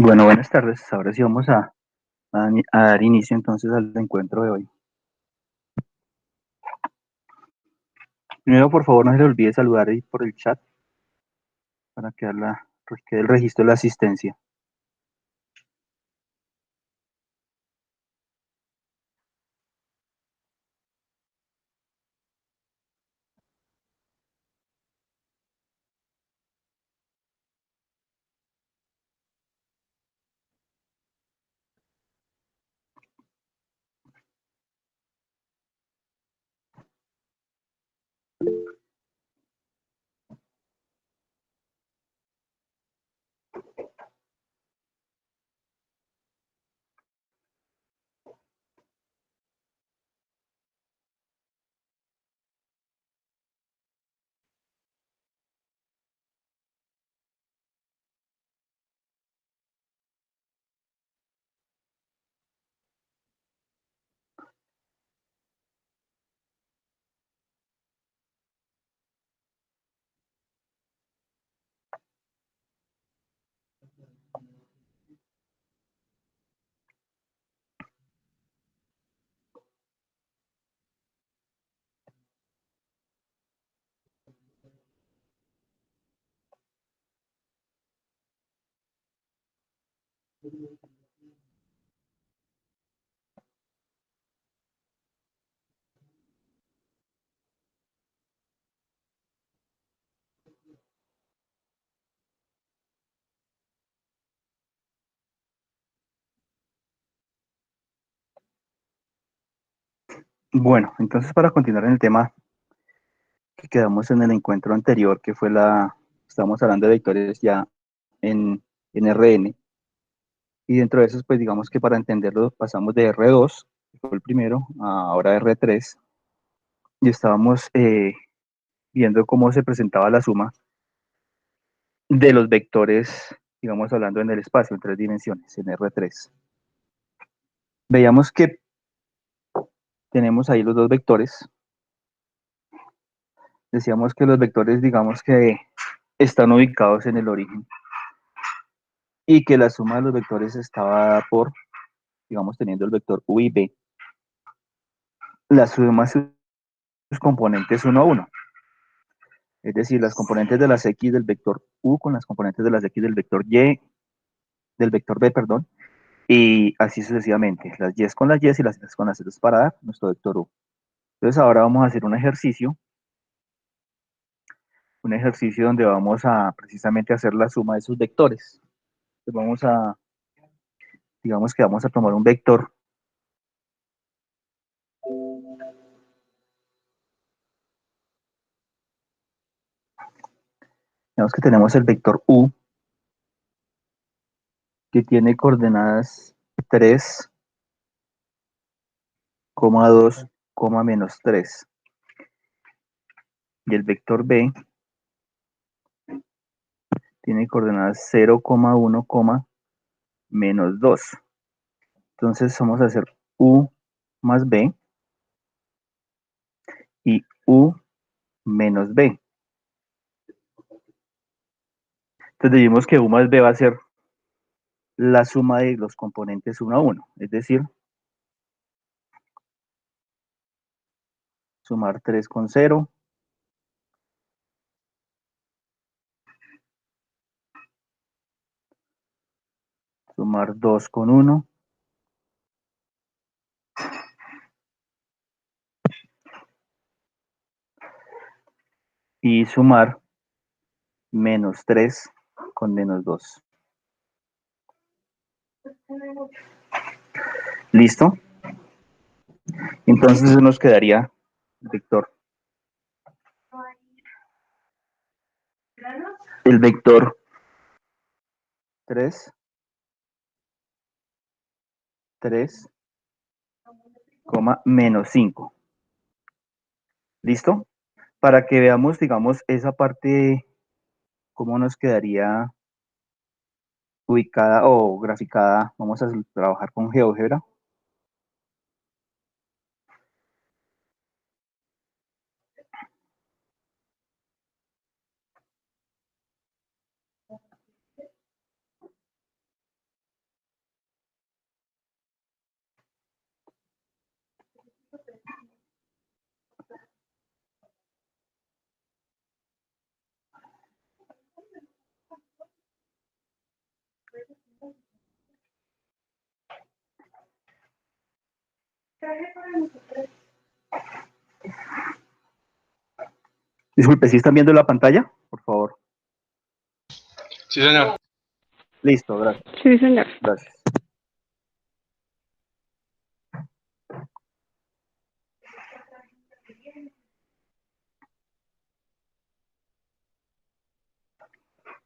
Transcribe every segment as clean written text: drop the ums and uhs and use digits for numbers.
Bueno, buenas tardes. Ahora sí vamos a dar inicio entonces al encuentro de hoy. Primero, por favor, no se le olvide saludar ahí por el chat para quede el registro de la asistencia. Bueno, entonces para continuar en el tema que quedamos en el encuentro anterior, que fue estábamos hablando de vectores ya en Rn, y dentro de esos, pues digamos que para entenderlo pasamos de R2, que fue el primero, a ahora R3, y estábamos viendo cómo se presentaba la suma de los vectores, digamos, hablando en el espacio, en tres dimensiones, en R3. Veíamos que tenemos ahí los dos vectores. Decíamos que los vectores, digamos que están ubicados en el origen y que la suma de los vectores estaba dada por, digamos, teniendo el vector u y b, la suma de sus componentes uno a uno. Es decir, las componentes de las x del vector u con las componentes de las x del vector y, del vector b, perdón, y así sucesivamente. Las y con las y y las z con las z para dar nuestro vector u. Entonces ahora vamos a hacer un ejercicio donde vamos a precisamente hacer la suma de sus vectores. Entonces digamos que vamos a tomar un vector. Digamos que tenemos el vector u que tiene coordenadas 3,2, menos 3. Y el vector b tiene coordenadas 0,1, menos 2. Entonces vamos a hacer u más b y u menos b. Entonces dijimos que u más b va a ser la suma de los componentes 1 a 1, es decir, sumar 3 con 0, sumar 2 con 1 y sumar menos 3 con menos 2. ¿Listo? Entonces nos quedaría el vector 3, 3, menos 5. ¿Listo? Para que veamos, digamos, esa parte, cómo nos quedaría ubicada o graficada. Vamos a trabajar con GeoGebra. Disculpe, ¿sí están viendo la pantalla? Por favor. Sí, señor. Listo, gracias. Sí, señor. Gracias.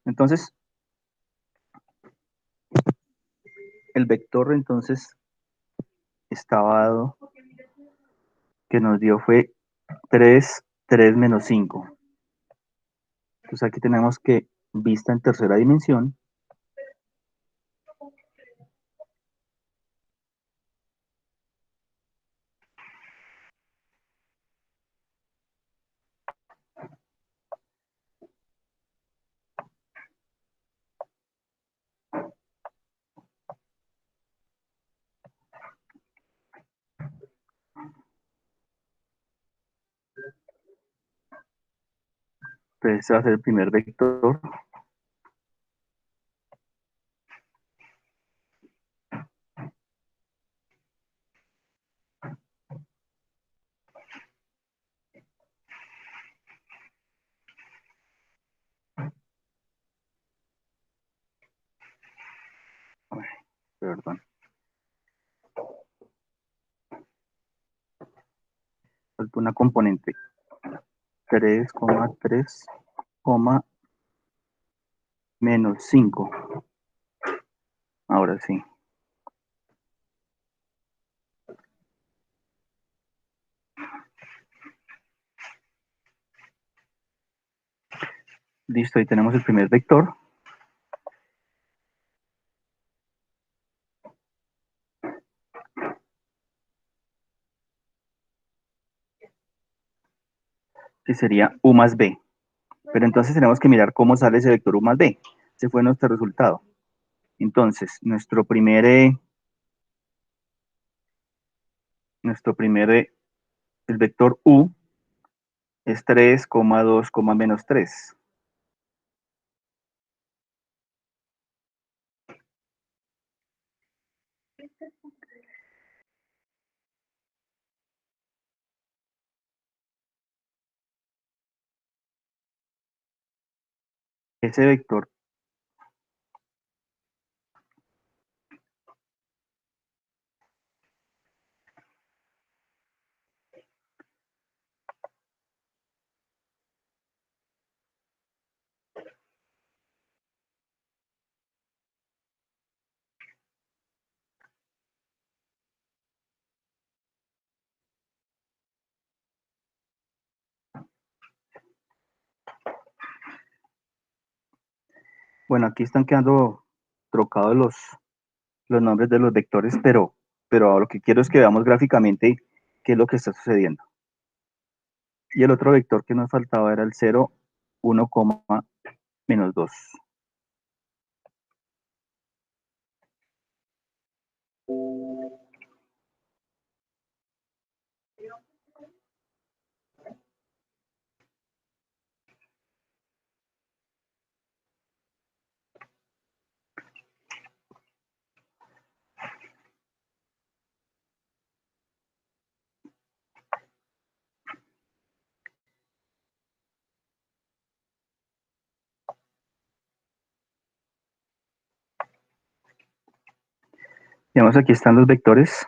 Entonces, el vector entonces estaba dado, que nos dio fue 3, 3 menos 5. Entonces aquí tenemos que vista en tercera dimensión. Entonces ese va a ser el primer vector. Ay, perdón. Falta una componente. 3,3, menos 5. Ahora sí. Listo, ahí tenemos el primer vector. Que sería U más B. Pero entonces tenemos que mirar cómo sale ese vector U más B. Ese fue nuestro resultado. Entonces, el vector U es 3, 2, menos 3. Ese vector, bueno, aquí están quedando trocados los nombres de los vectores, pero lo que quiero es que veamos gráficamente qué es lo que está sucediendo. Y el otro vector que nos faltaba era el 0, 1, menos 2. Digamos, aquí están los vectores.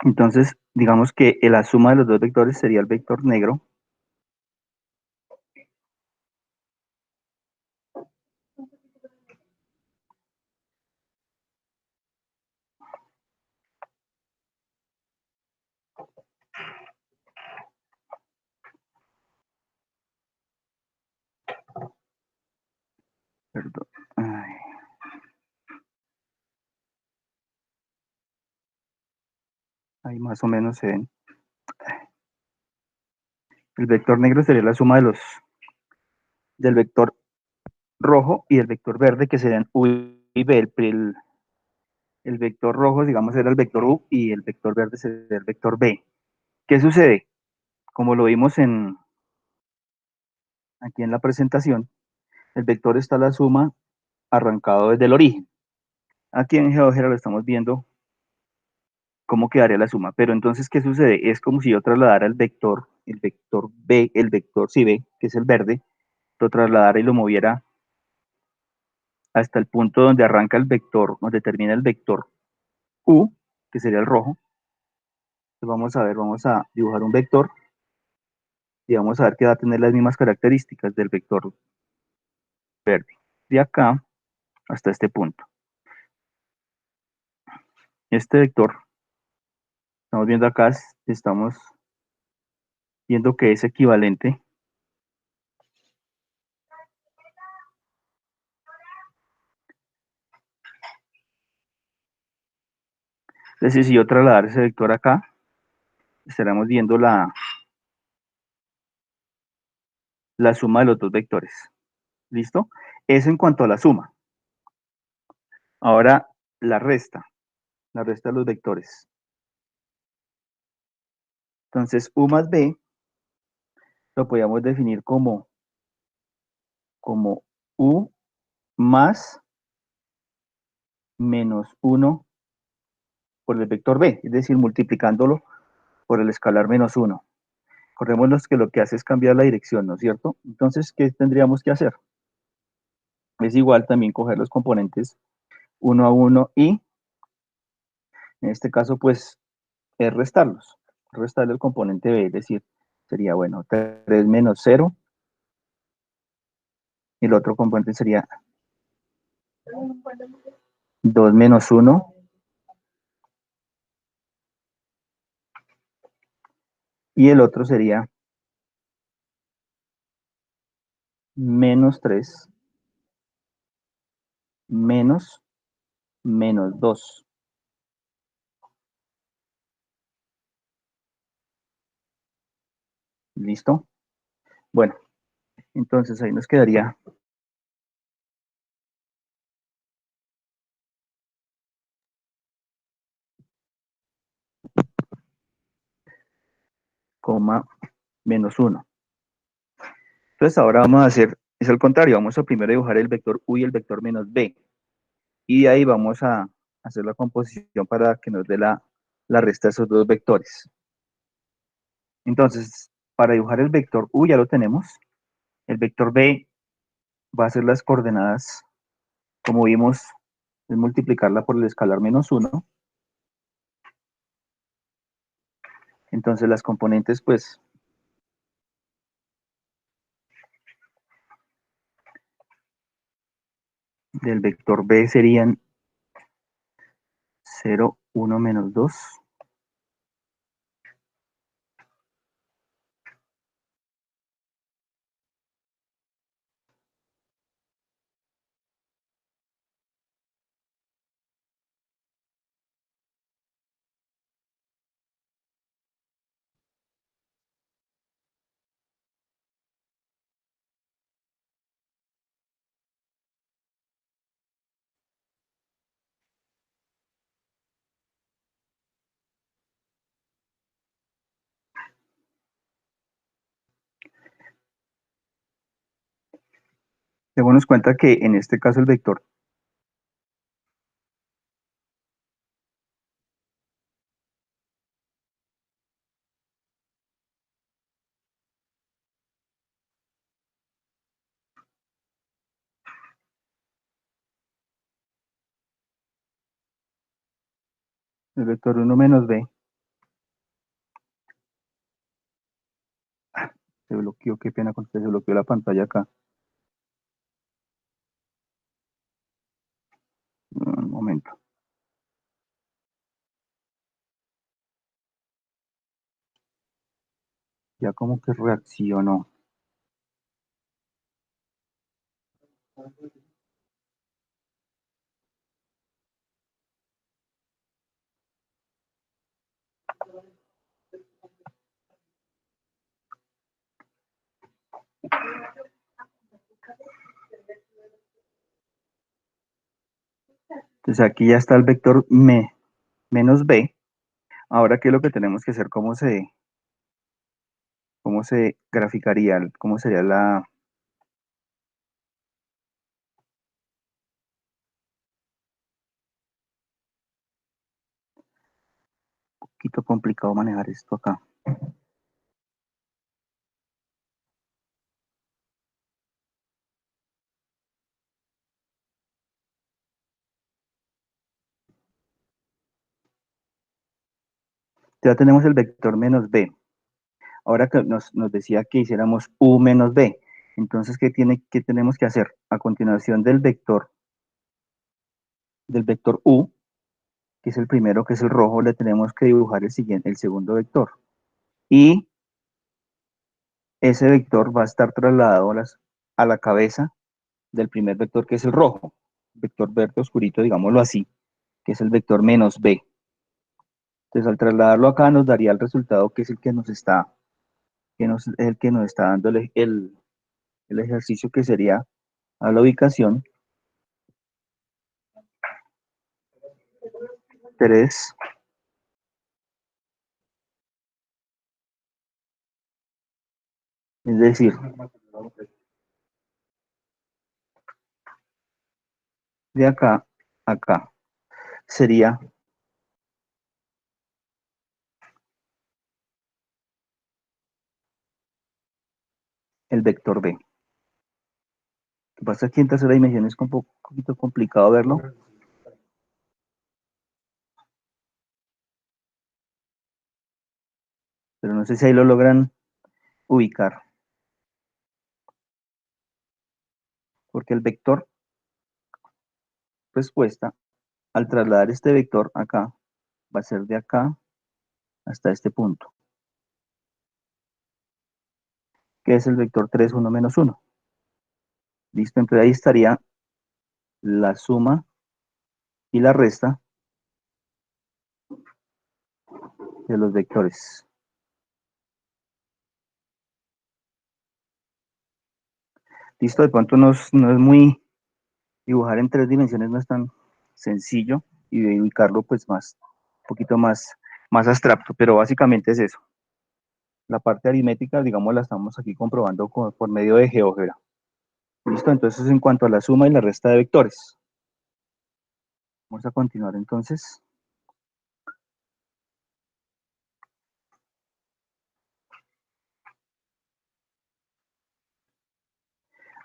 Entonces, digamos que la suma de los dos vectores sería el vector negro. Perdón. Ay. Ahí más o menos se ven. El vector negro sería la suma del vector rojo y el vector verde, que serían U y B. El vector rojo, digamos, era el vector U y el vector verde sería el vector B. ¿Qué sucede? como lo vimos aquí en la presentación, el vector está a la suma arrancado desde el origen. Aquí en GeoGebra lo estamos viendo cómo quedaría la suma. Pero entonces, ¿qué sucede? Es como si yo trasladara el vector B, el vector si B, que es el verde, lo trasladara y lo moviera hasta el punto donde arranca el vector, donde termina el vector U, que sería el rojo. Entonces vamos a ver, vamos a dibujar un vector y vamos a ver que va a tener las mismas características del vector verde. De acá hasta este punto. Este vector, estamos viendo acá, estamos viendo que es equivalente. Es decir, si yo trasladar ese vector acá, estaremos viendo la suma de los dos vectores. ¿Listo? Eso en cuanto a la suma. Ahora, la resta de los vectores. Entonces, U más B lo podríamos definir como U más menos 1 por el vector B, es decir, multiplicándolo por el escalar menos 1. Acordémonos que lo que hace es cambiar la dirección, ¿no es cierto? Entonces, ¿qué tendríamos que hacer? Es igual también coger los componentes 1 a 1 y, en este caso, pues, es restarlos. Restarle el componente B, es decir, sería, bueno, 3 menos 0, y el otro componente sería 2 menos 1, y el otro sería menos 3 menos 2. ¿Listo? Bueno, entonces ahí nos quedaría coma menos 1. Entonces ahora vamos a hacer, es al contrario, vamos a primero dibujar el vector U y el vector menos B. Y ahí vamos a hacer la composición para que nos dé la resta de esos dos vectores. Entonces, para dibujar el vector U ya lo tenemos. El vector B va a ser las coordenadas, como vimos, es multiplicarla por el escalar menos 1. Entonces las componentes, pues, del vector B serían 0, 1, menos 2. Démonos cuenta que en este caso el vector 1 menos B, se bloqueó, qué pena con usted, se bloqueó la pantalla acá. Un momento. Ya como que reaccionó. Entonces aquí ya está el vector menos B. Ahora, ¿qué es lo que tenemos que hacer? cómo se graficaría, cómo sería la... Un poquito complicado manejar esto acá. Ya tenemos el vector menos b. Ahora que nos decía que hiciéramos u menos b. Entonces, ¿qué tenemos que hacer? A continuación del vector u, que es el primero, que es el rojo, le tenemos que dibujar el segundo vector. Y ese vector va a estar trasladado a la cabeza del primer vector, que es el rojo. Vector verde oscurito, digámoslo así, que es el vector menos b. Entonces, al trasladarlo acá, nos daría el resultado que es el que nos está, el que nos está dando el ejercicio, que sería a la ubicación 3, es decir, de acá a acá, sería el vector b. Lo que pasa es que en tercera dimensión es un poquito complicado verlo, pero no sé si ahí lo logran ubicar, porque el vector respuesta, al trasladar este vector acá, va a ser de acá hasta este punto, que es el vector 3, 1, menos 1. Listo, entonces ahí estaría la suma y la resta de los vectores. Listo, de pronto no es muy, dibujar en 3 dimensiones no es tan sencillo, y de ubicarlo pues más, un poquito más abstracto, pero básicamente es eso. La parte aritmética, digamos, la estamos aquí comprobando por medio de GeoGebra. Listo, entonces en cuanto a la suma y la resta de vectores. Vamos a continuar entonces.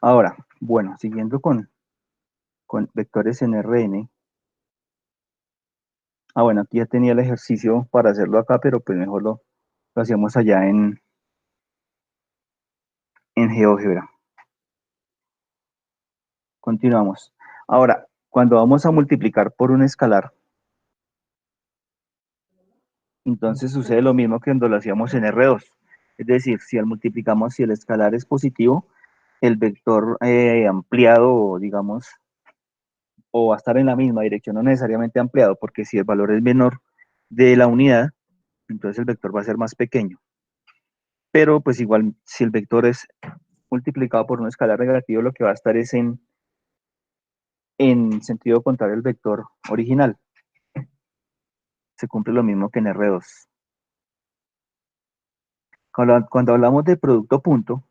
Ahora, bueno, siguiendo con vectores en Rn. Bueno, aquí ya tenía el ejercicio para hacerlo acá, pero pues mejor lo hacíamos allá en GeoGebra. Continuamos. Ahora, cuando vamos a multiplicar por un escalar, entonces sucede lo mismo que cuando lo hacíamos en R2. Es decir, si al multiplicamos, si el escalar es positivo, el vector ampliado, digamos, o va a estar en la misma dirección, no necesariamente ampliado, porque si el valor es menor de la unidad, entonces el vector va a ser más pequeño. Pero pues igual, si el vector es multiplicado por un escalar negativo, lo que va a estar es en sentido contrario al vector original. Se cumple lo mismo que en R2. Cuando hablamos de producto punto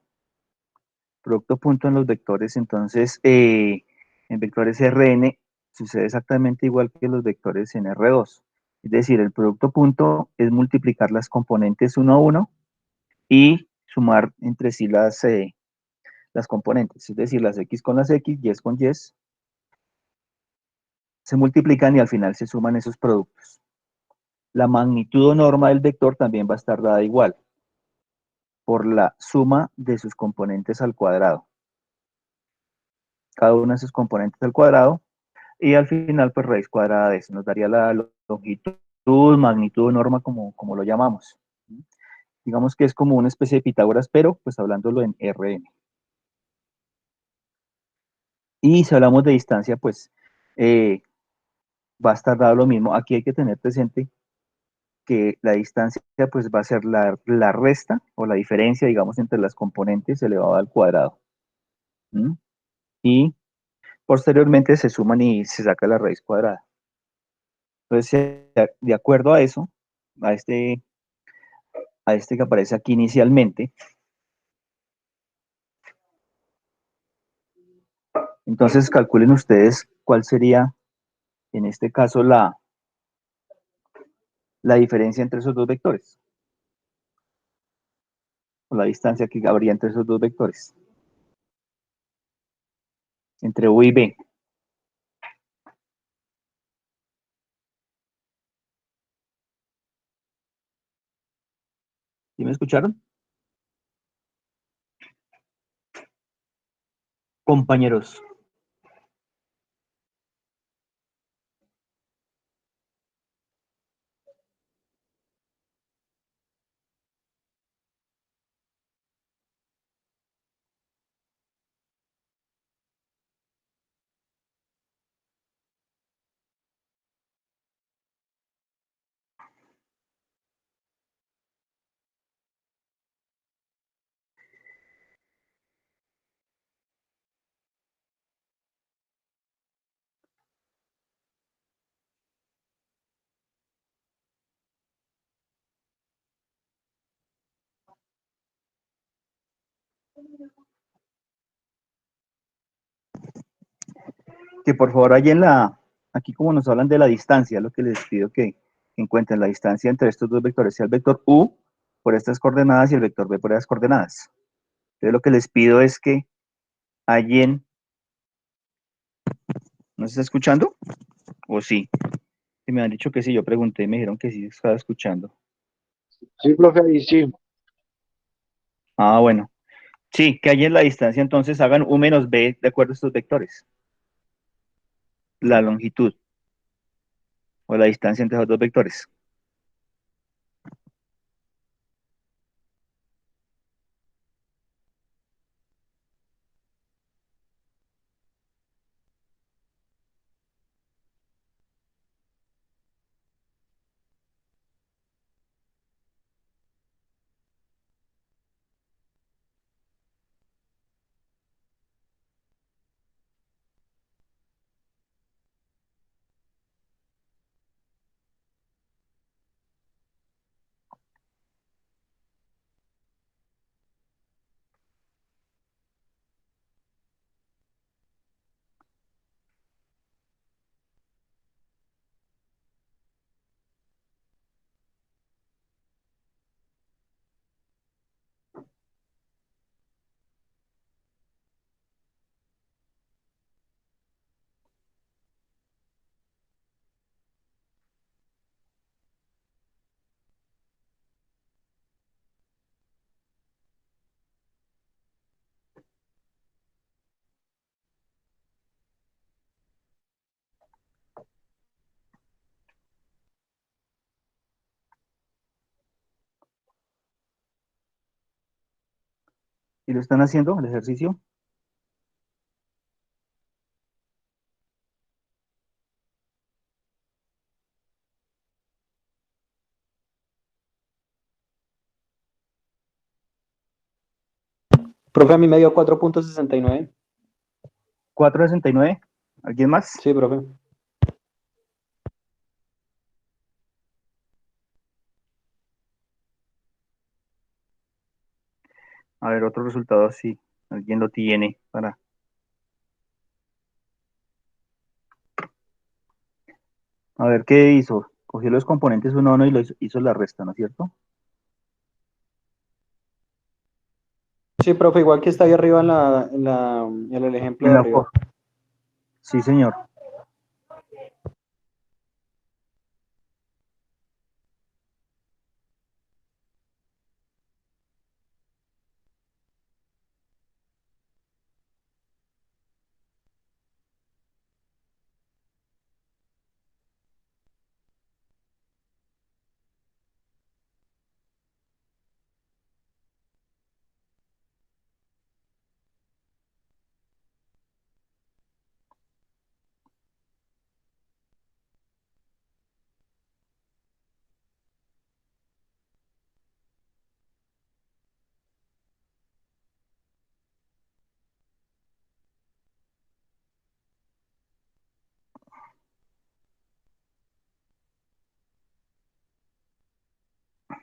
en los vectores, entonces en vectores Rn sucede exactamente igual que los vectores en R2. Es decir, el producto punto es multiplicar las componentes uno a uno y sumar entre sí las componentes, es decir, las x con las x, y con y, se multiplican y al final se suman esos productos. La magnitud o norma del vector también va a estar dada igual, por la suma de sus componentes al cuadrado. Cada una de sus componentes al cuadrado, y al final pues raíz cuadrada de eso. Nos daría la longitud, magnitud o norma, como lo llamamos. Digamos que es como una especie de Pitágoras, pero pues hablándolo en Rn. Y si hablamos de distancia, pues va a estar dado lo mismo. Aquí hay que tener presente que la distancia pues va a ser la resta o la diferencia, digamos, entre las componentes elevado al cuadrado. ¿Mm? Y posteriormente se suman y se saca la raíz cuadrada. Entonces, de acuerdo a eso, a este que aparece aquí inicialmente, Entonces calculen ustedes cuál sería, en este caso, la diferencia entre esos dos vectores, o la distancia que habría entre esos dos vectores, entre U y B. ¿Sí me escucharon? Compañeros. Que por favor ahí aquí como nos hablan de la distancia, lo que les pido que encuentren la distancia entre estos dos vectores, sea el vector U por estas coordenadas y el vector B por esas coordenadas. Entonces lo que les pido es que hallen, ¿no se está escuchando? ¿O sí? Si me han dicho que sí, yo pregunté y me dijeron que sí estaba escuchando. Sí, profe, ahí sí. Ah, bueno. Sí, que hallen la distancia, entonces hagan U menos B de acuerdo a estos vectores. La longitud o la distancia entre esos dos vectores. ¿Y lo están haciendo el ejercicio? Profe, a mí me dio 4,69. 4,69. ¿Alguien más? Sí, profe. A ver, otro resultado si alguien lo tiene para. A ver, ¿qué hizo? Cogió los componentes uno a uno y hizo la resta, ¿no es cierto? Sí, profe, igual que está ahí arriba en el ejemplo En de la arriba. Sí, señor.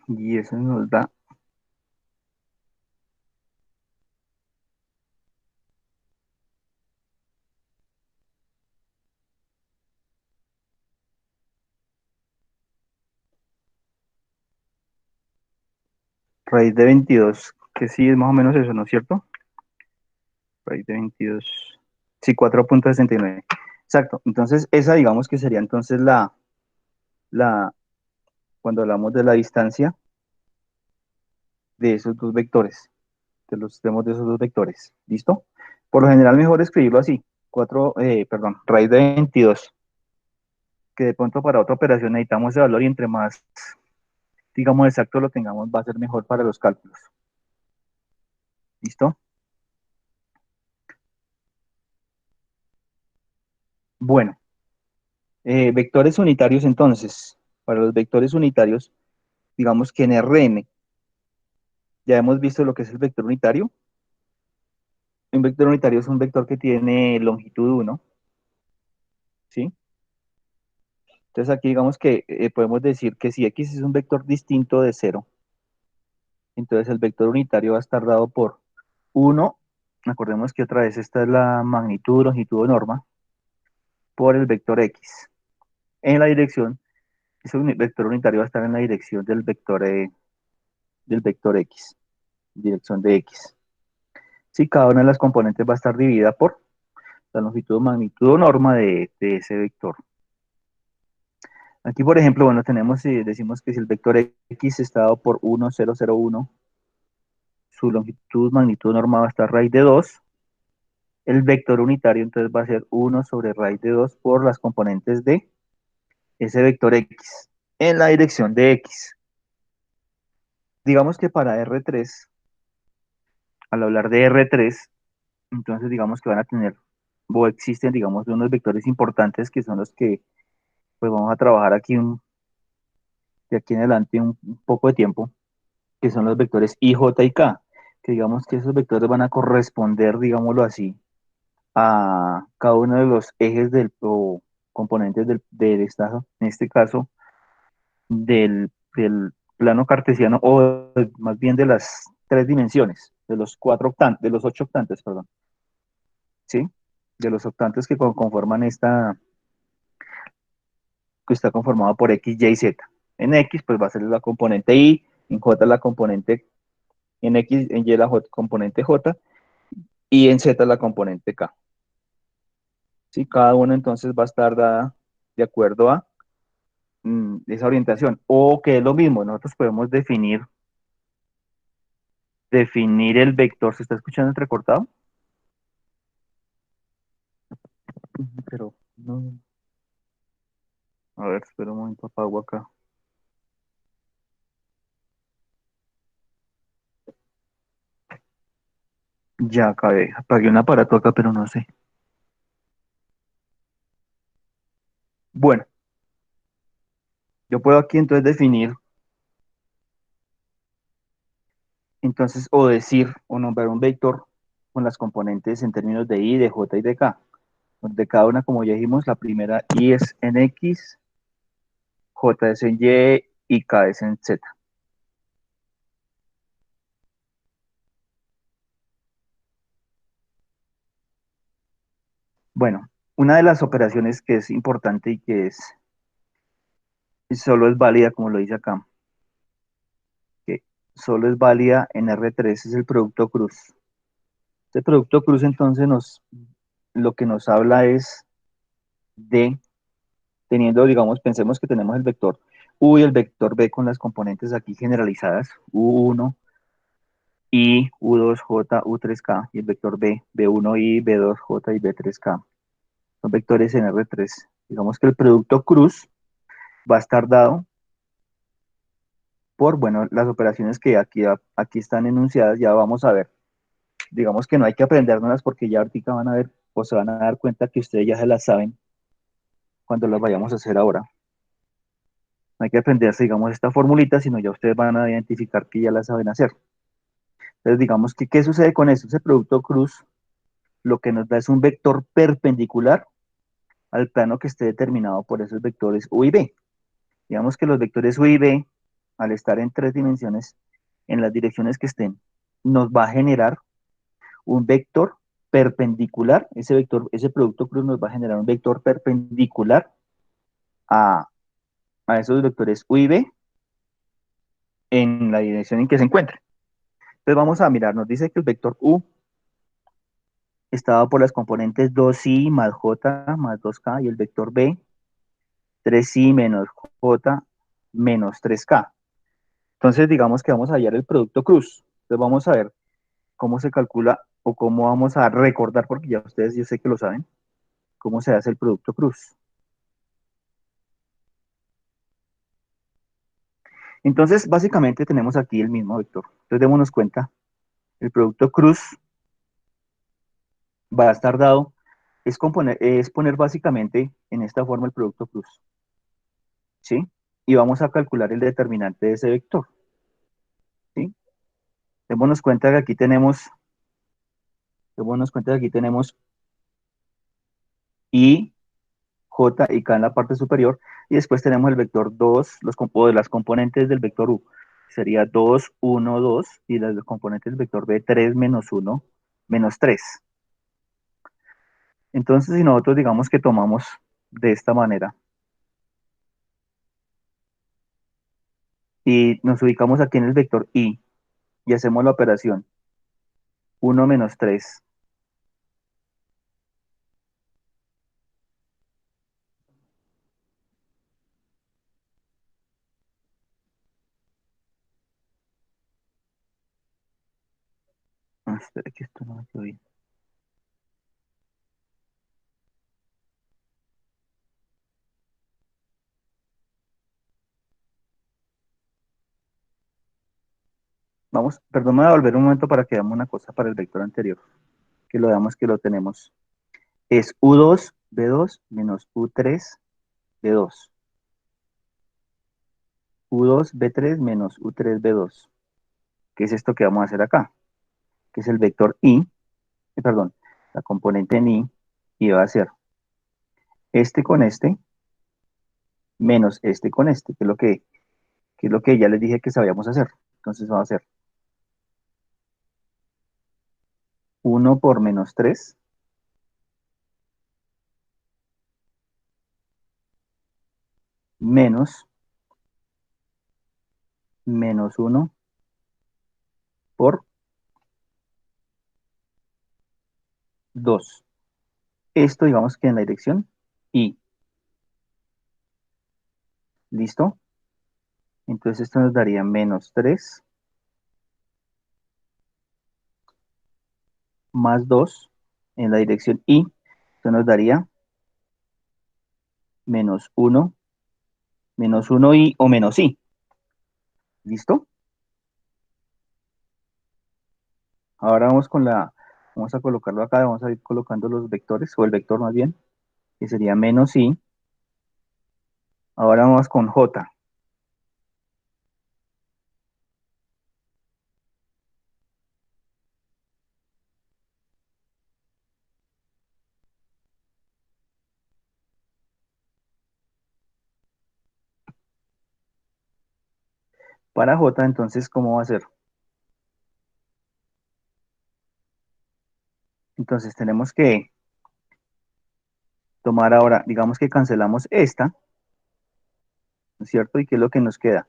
Y eso nos da Raíz de 22, que sí es más o menos eso, ¿no es cierto? Raíz de 22. Sí, 4,69. Exacto. Entonces, esa digamos que sería entonces la, cuando hablamos de la distancia de esos dos vectores, de los extremos de esos dos vectores. ¿Listo? Por lo general, mejor escribirlo así. Raíz de 22, que de pronto para otra operación necesitamos ese valor y entre más, digamos, exacto lo tengamos, va a ser mejor para los cálculos. ¿Listo? Bueno, vectores unitarios entonces. Para los vectores unitarios, digamos que en Rn ya hemos visto lo que es el vector unitario. Un vector unitario es un vector que tiene longitud 1, ¿sí? Entonces aquí digamos que podemos decir que si x es un vector distinto de 0, entonces el vector unitario va a estar dado por 1, acordemos que otra vez esta es la magnitud, longitud o norma, por el vector x. En la dirección, ese vector unitario va a estar en la dirección del vector x, dirección de x. Si cada una de las componentes va a estar dividida por la longitud, magnitud o norma de ese vector. Aquí, por ejemplo, bueno, decimos que si el vector x está dado por 1, 0, 0, 1, su longitud, magnitud, norma va a estar raíz de 2. El vector unitario entonces va a ser 1 sobre raíz de 2 por las componentes de ese vector x en la dirección de x. Digamos que para R3, al hablar de R3, entonces digamos que van a tener, o existen, digamos, unos vectores importantes que son los que pues vamos a trabajar aquí de aquí en adelante un poco de tiempo, que son los vectores i, j y k, que digamos que esos vectores van a corresponder, digámoslo así, a cada uno de los ejes o componentes del estado, en este caso, del plano cartesiano, o más bien de las tres dimensiones, de los de los 8 octantes, perdón, ¿sí? De los octantes que conforman que está conformado por x, y, z. En x, pues va a ser la componente y, en j la componente, en x, en y la componente j, y en z la componente k. ¿Sí? Cada uno entonces va a estar dada de acuerdo a esa orientación. O que es lo mismo, nosotros podemos definir el vector. ¿Se está escuchando entrecortado? Pero no. A ver, espera un momento, apago acá. Ya acabé. Apagué un aparato acá, pero no sé. Bueno, yo puedo aquí entonces definir, entonces, o decir, o nombrar un vector con las componentes en términos de i, de j y de k. De cada una, como ya dijimos, la primera i es en x, j es en y k es en z. Bueno, una de las operaciones que es importante y que solo es válida, como lo dice acá, que solo es válida en R3 es el producto cruz. Este producto cruz entonces lo que nos habla es de, teniendo, digamos, pensemos que tenemos el vector U y el vector B con las componentes aquí generalizadas, U1, I, U2J, U3K, y el vector B, B1I, B2J y B3K. Son vectores en R3. Digamos que el producto cruz va a estar dado por, bueno, las operaciones que aquí están enunciadas, ya vamos a ver. Digamos que no hay que aprendérnoslas porque ya ahorita van a ver o se van a dar cuenta que ustedes ya se las saben cuando las vayamos a hacer ahora. No hay que aprenderse, digamos, esta formulita, sino ya ustedes van a identificar que ya la saben hacer. Entonces, digamos que, ¿qué sucede con esto? Ese producto cruz lo que nos da es un vector perpendicular al plano que esté determinado por esos vectores U y B. Digamos que los vectores U y B, al estar en tres dimensiones, en las direcciones que estén, nos va a generar un vector perpendicular, ese producto cruz nos va a generar un vector perpendicular a, a esos vectores U y B en la dirección en que se encuentren. Entonces vamos a mirar, nos dice que el vector U está dado por las componentes 2i más j más 2k y el vector B 3i menos j menos 3k. Entonces digamos que vamos a hallar el producto cruz. Entonces vamos a ver cómo se calcula o cómo vamos a recordar, porque ya ustedes yo sé que lo saben, cómo se hace el producto cruz. Entonces básicamente tenemos aquí el mismo vector. Entonces démonos cuenta, el producto cruz va a estar dado, es poner básicamente en esta forma el producto cruz, ¿sí? Y vamos a calcular el determinante de ese vector, ¿sí? Démonos cuenta que aquí tenemos, démonos cuenta que aquí tenemos I, J y K en la parte superior, y después tenemos el vector 2, o de las componentes del vector U. Sería 2, 1, 2, y las componentes del vector B, 3 menos 1, menos 3. Entonces, si nosotros digamos que tomamos de esta manera, y nos ubicamos aquí en el vector I, y hacemos la operación 1 menos 3. Espera que esto no me quedó bien. Vamos, perdón, me voy a volver un momento para que veamos una cosa para el vector anterior, que lo veamos que lo tenemos. Es U2, B2 menos U3, B2. U2, B3 menos U3, B2. ¿Qué es esto que vamos a hacer acá? Que es el vector I, perdón, la componente en I, y va a ser este con este, menos este con este, que es lo que ya les dije que sabíamos hacer. Entonces va a ser 1 por menos 3 menos menos 1 por 2. Esto digamos que en la dirección I. ¿Listo? Entonces esto nos daría menos 3 más 2 en la dirección I. Esto nos daría menos uno I o menos I. ¿Listo? Ahora vamos a colocarlo acá, vamos a ir colocando los vectores, o el vector más bien, que sería menos I. Ahora vamos con J. Para J, entonces, ¿cómo va a ser? Entonces tenemos que tomar ahora, digamos que cancelamos esta, ¿no es cierto? ¿Y qué es lo que nos queda?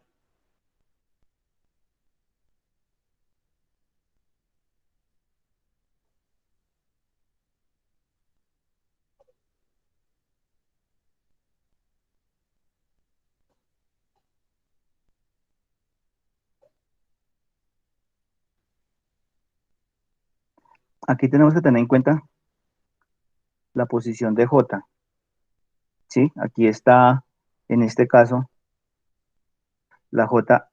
Aquí tenemos que tener en cuenta la posición de J, ¿sí? Aquí está, en este caso, la J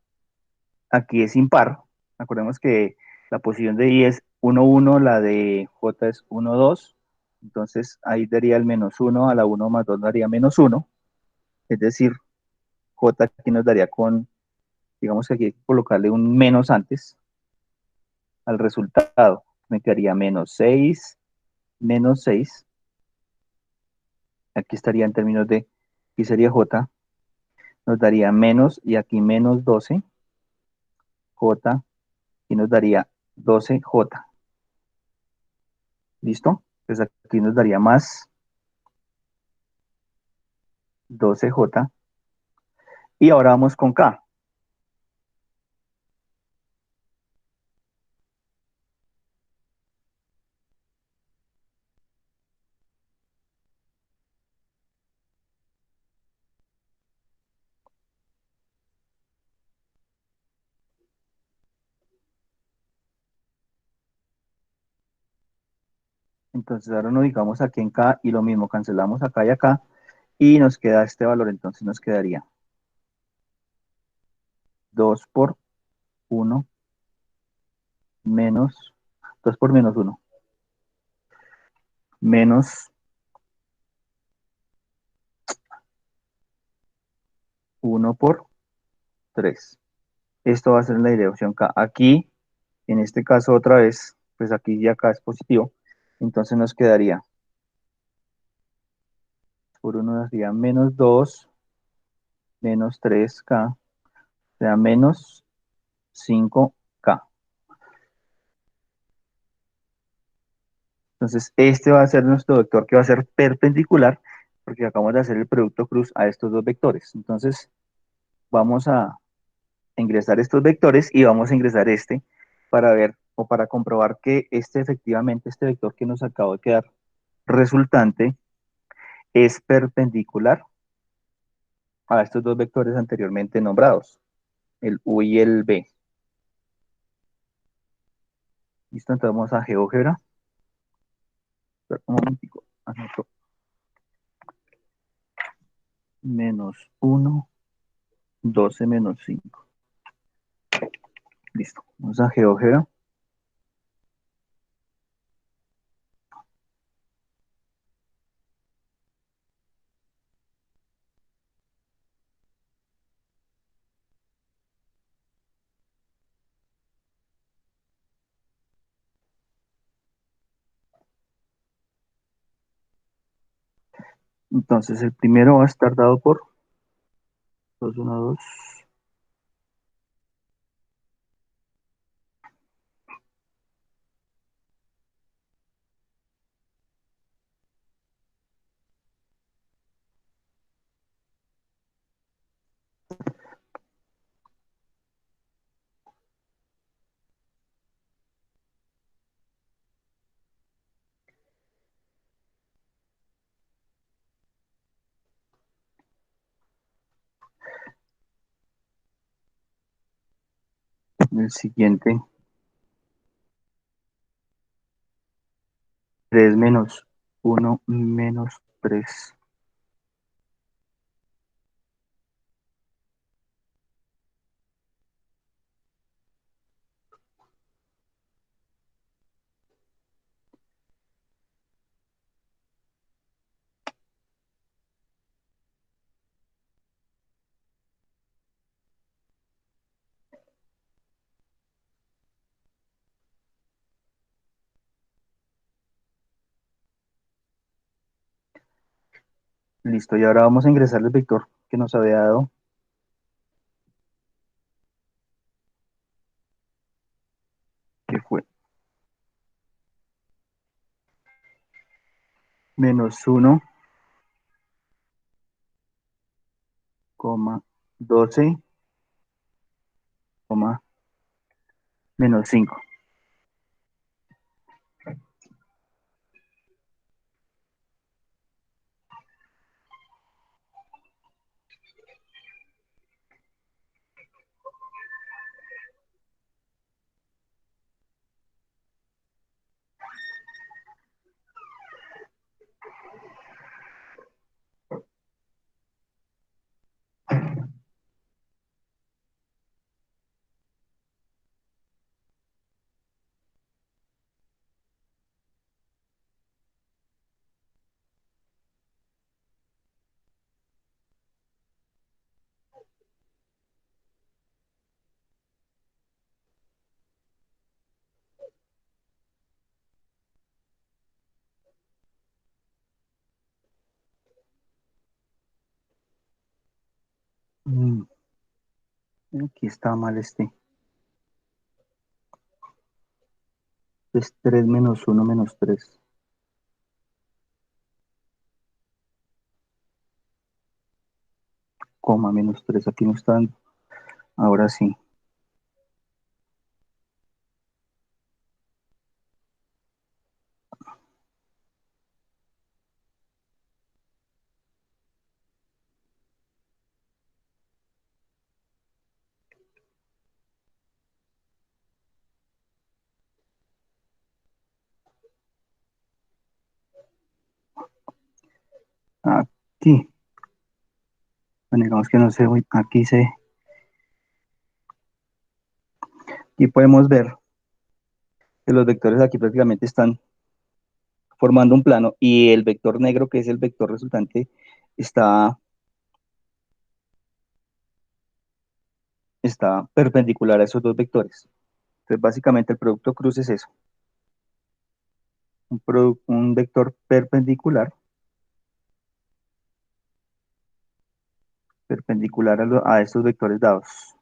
aquí es impar. Acordemos que la posición de I es 1, 1, la de J es 1, 2. Entonces ahí daría el menos 1 a la 1 más 2 daría menos 1. Es decir, J aquí nos daría con, digamos que aquí hay que colocarle un menos antes al resultado. Me quedaría menos 6, menos 6. Aquí estaría en términos de, aquí sería J, nos daría menos y aquí menos 12. J y nos daría 12J. ¿Listo? Entonces aquí nos daría más 12J. Y ahora vamos con K. Entonces ahora nos ubicamos aquí en K y lo mismo, cancelamos acá y acá y nos queda este valor. Entonces nos quedaría 2 por uno menos, 2 por menos uno menos uno por 3. Esto va a ser la dirección K. Aquí, en este caso otra vez, pues aquí y acá es positivo. Entonces nos quedaría por uno sería menos 2 menos 3K, o sea, menos 5K. Entonces, este va a ser nuestro vector que va a ser perpendicular, porque acabamos de hacer el producto cruz a estos dos vectores. Entonces, vamos a ingresar estos vectores y vamos a ingresar este para ver o para comprobar que efectivamente, este vector que nos acaba de quedar resultante es perpendicular a estos dos vectores anteriormente nombrados, el U y el B. Listo, entonces vamos a GeoGebra. Espera un momentico, anoto menos 1, 12 menos 5. Listo, vamos a GeoGebra. Entonces el primero va a estar dado por 2, 1, 2. El siguiente, 3 menos 1 menos 3. Listo, y ahora vamos a ingresar el vector que nos había dado, que fue menos 1, 12, menos 5. Aquí está mal este. Es 3 menos 1 menos 3, coma menos 3. Aquí no está dando. Ahora sí. aquí, bueno, digamos que no sé, aquí podemos ver que los vectores aquí prácticamente están formando un plano y el vector negro, que es el vector resultante, está, está perpendicular a esos dos vectores. Entonces, básicamente el producto cruz es eso, un vector perpendicular a estos vectores dados.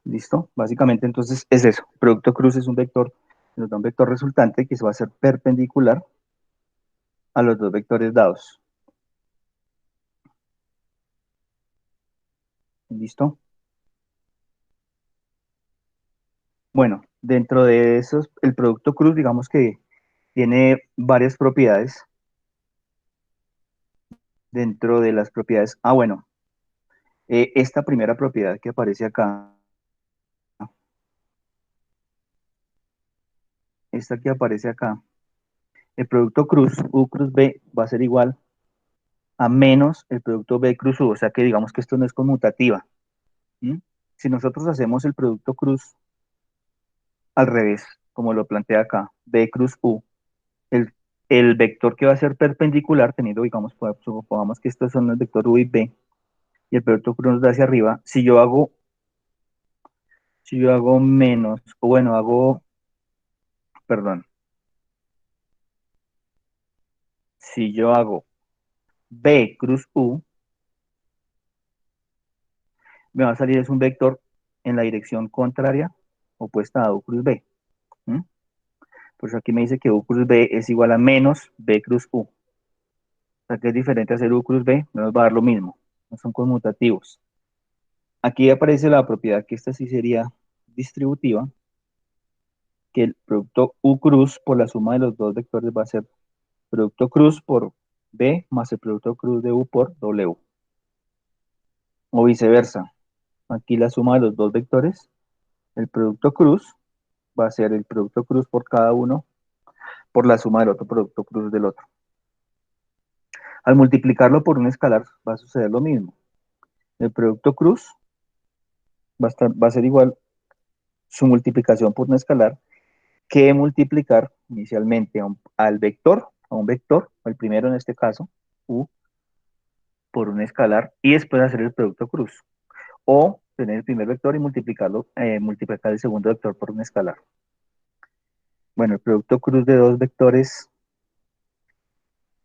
¿Listo? Básicamente entonces es eso. El producto cruz es un vector, nos da un vector resultante que se va a ser perpendicular a los dos vectores dados. ¿Listo? Bueno, dentro de esos, el producto cruz, digamos que tiene varias propiedades. Dentro de las propiedades, bueno, esta primera propiedad que aparece acá, esta que aparece acá, el producto cruz, U cruz B, va a ser igual a menos el producto B cruz U, o sea que digamos que esto no es conmutativa. ¿Mm? Si nosotros hacemos el producto cruz al revés, como lo plantea acá, B cruz U, el, el vector que va a ser perpendicular, teniendo, digamos, supongamos que estos son el vector U y B, y el producto cruz nos da hacia arriba, si yo hago menos, o bueno, perdón, si yo hago B cruz U, me va a salir es un vector en la dirección contraria, opuesta a U cruz B. ¿Mm? Por eso aquí me dice que U cruz B es igual a menos B cruz U. O sea que es diferente hacer U cruz B, no nos va a dar lo mismo. No son conmutativos. Aquí aparece la propiedad que esta sí sería distributiva, que el producto U cruz por la suma de los dos vectores va a ser producto cruz por B más el producto cruz de U por W. O viceversa. Aquí la suma de los dos vectores, el producto cruz va a ser el producto cruz por cada uno por la suma del otro producto cruz del otro. Al multiplicarlo por un escalar va a suceder lo mismo. El producto cruz va a ser igual su multiplicación por un escalar que multiplicar inicialmente al vector, a un vector, el primero en este caso, U, por un escalar, y después hacer el producto cruz. O tener el primer vector y multiplicar el segundo vector por un escalar. Bueno, el producto cruz de dos vectores,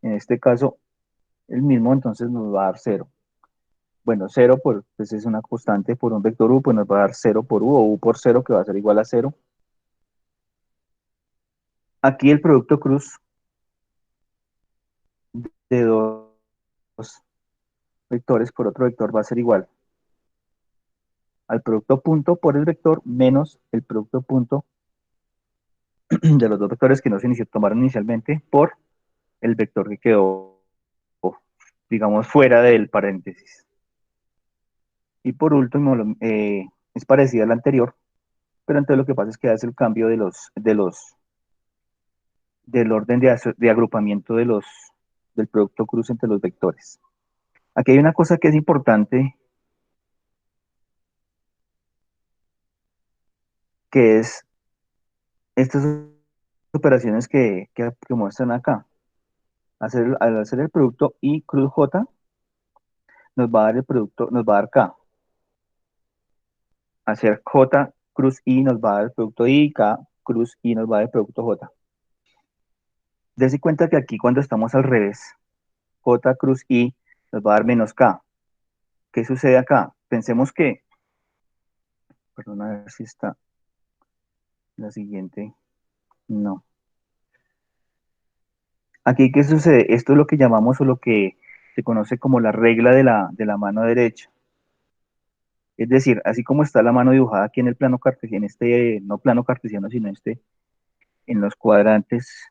en este caso, el mismo, entonces nos va a dar cero. Bueno, cero pues es una constante por un vector U, pues nos va a dar cero por U o U por cero, que va a ser igual a cero. Aquí el producto cruz de dos vectores por otro vector va a ser igual al producto punto por el vector menos el producto punto de los dos vectores que no se tomaron inicialmente por el vector que quedó, digamos, fuera del paréntesis. Y por último, es parecida al anterior, pero entonces lo que pasa es que hace el cambio del orden de agrupamiento del producto cruz entre los vectores. Aquí hay una cosa que es importante, que es estas operaciones que muestran acá. Al hacer el producto I cruz J, nos va a dar el producto, nos va a dar K. Hacer J cruz I nos va a dar el producto I, K cruz I nos va a dar el producto J. Dese cuenta que aquí cuando estamos al revés, J cruz I nos va a dar menos K. ¿Qué sucede acá? Pensemos que, perdón, a ver si está la siguiente. No. Aquí, ¿qué sucede? Esto es lo que llamamos o lo que se conoce como la regla de la mano derecha. Es decir, así como está la mano dibujada aquí en el plano cartesiano, no plano cartesiano, sino en los cuadrantes,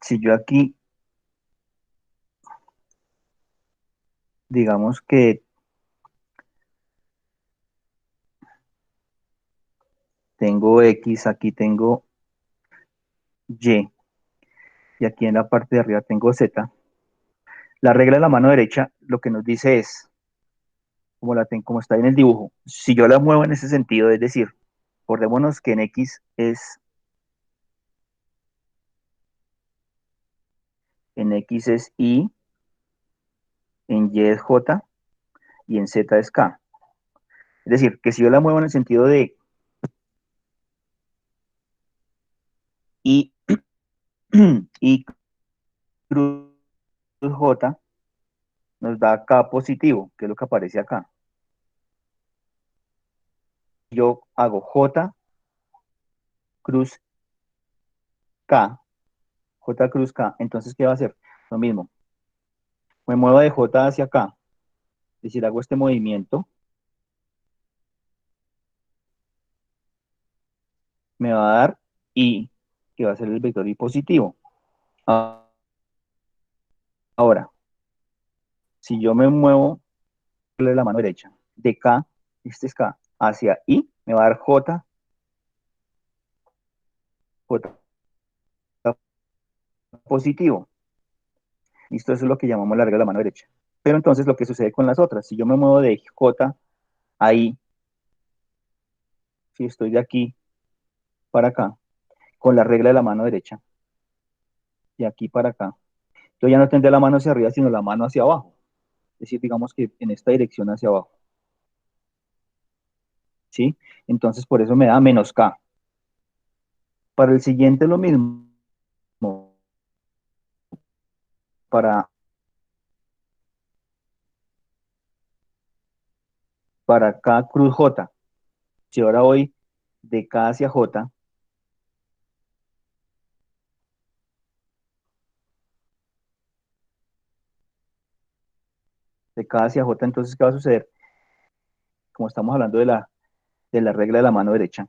si yo aquí, digamos que tengo X, aquí tengo Y, y aquí en la parte de arriba tengo Z, la regla de la mano derecha lo que nos dice es, como está en el dibujo, si yo la muevo en ese sentido, es decir, acordémonos que en X es Y, en Y es J y en Z es K. Es decir, que si yo la muevo en el sentido de Y, Y cruz J, nos da K positivo, que es lo que aparece acá. Yo hago J cruz K, J cruz K, entonces, ¿qué va a hacer? Lo mismo, me muevo de J hacia acá, es decir, hago este movimiento, me va a dar I, que va a ser el vector Y positivo. Ahora, si yo me muevo de la mano derecha, de K, este es K, hacia I, me va a dar J, J positivo. Listo, eso es lo que llamamos la regla de la mano derecha. Pero entonces lo que sucede con las otras, si yo me muevo de J a I, si estoy de aquí para acá, con la regla de la mano derecha, de aquí para acá, yo ya no tendré la mano hacia arriba, sino la mano hacia abajo. Es decir, digamos que en esta dirección hacia abajo. ¿Sí? Entonces por eso me da menos K. Para el siguiente lo mismo. Para, para K cruz J. Si ahora voy de K hacia J, de K hacia J, entonces, ¿qué va a suceder? Como estamos hablando de la regla de la mano derecha.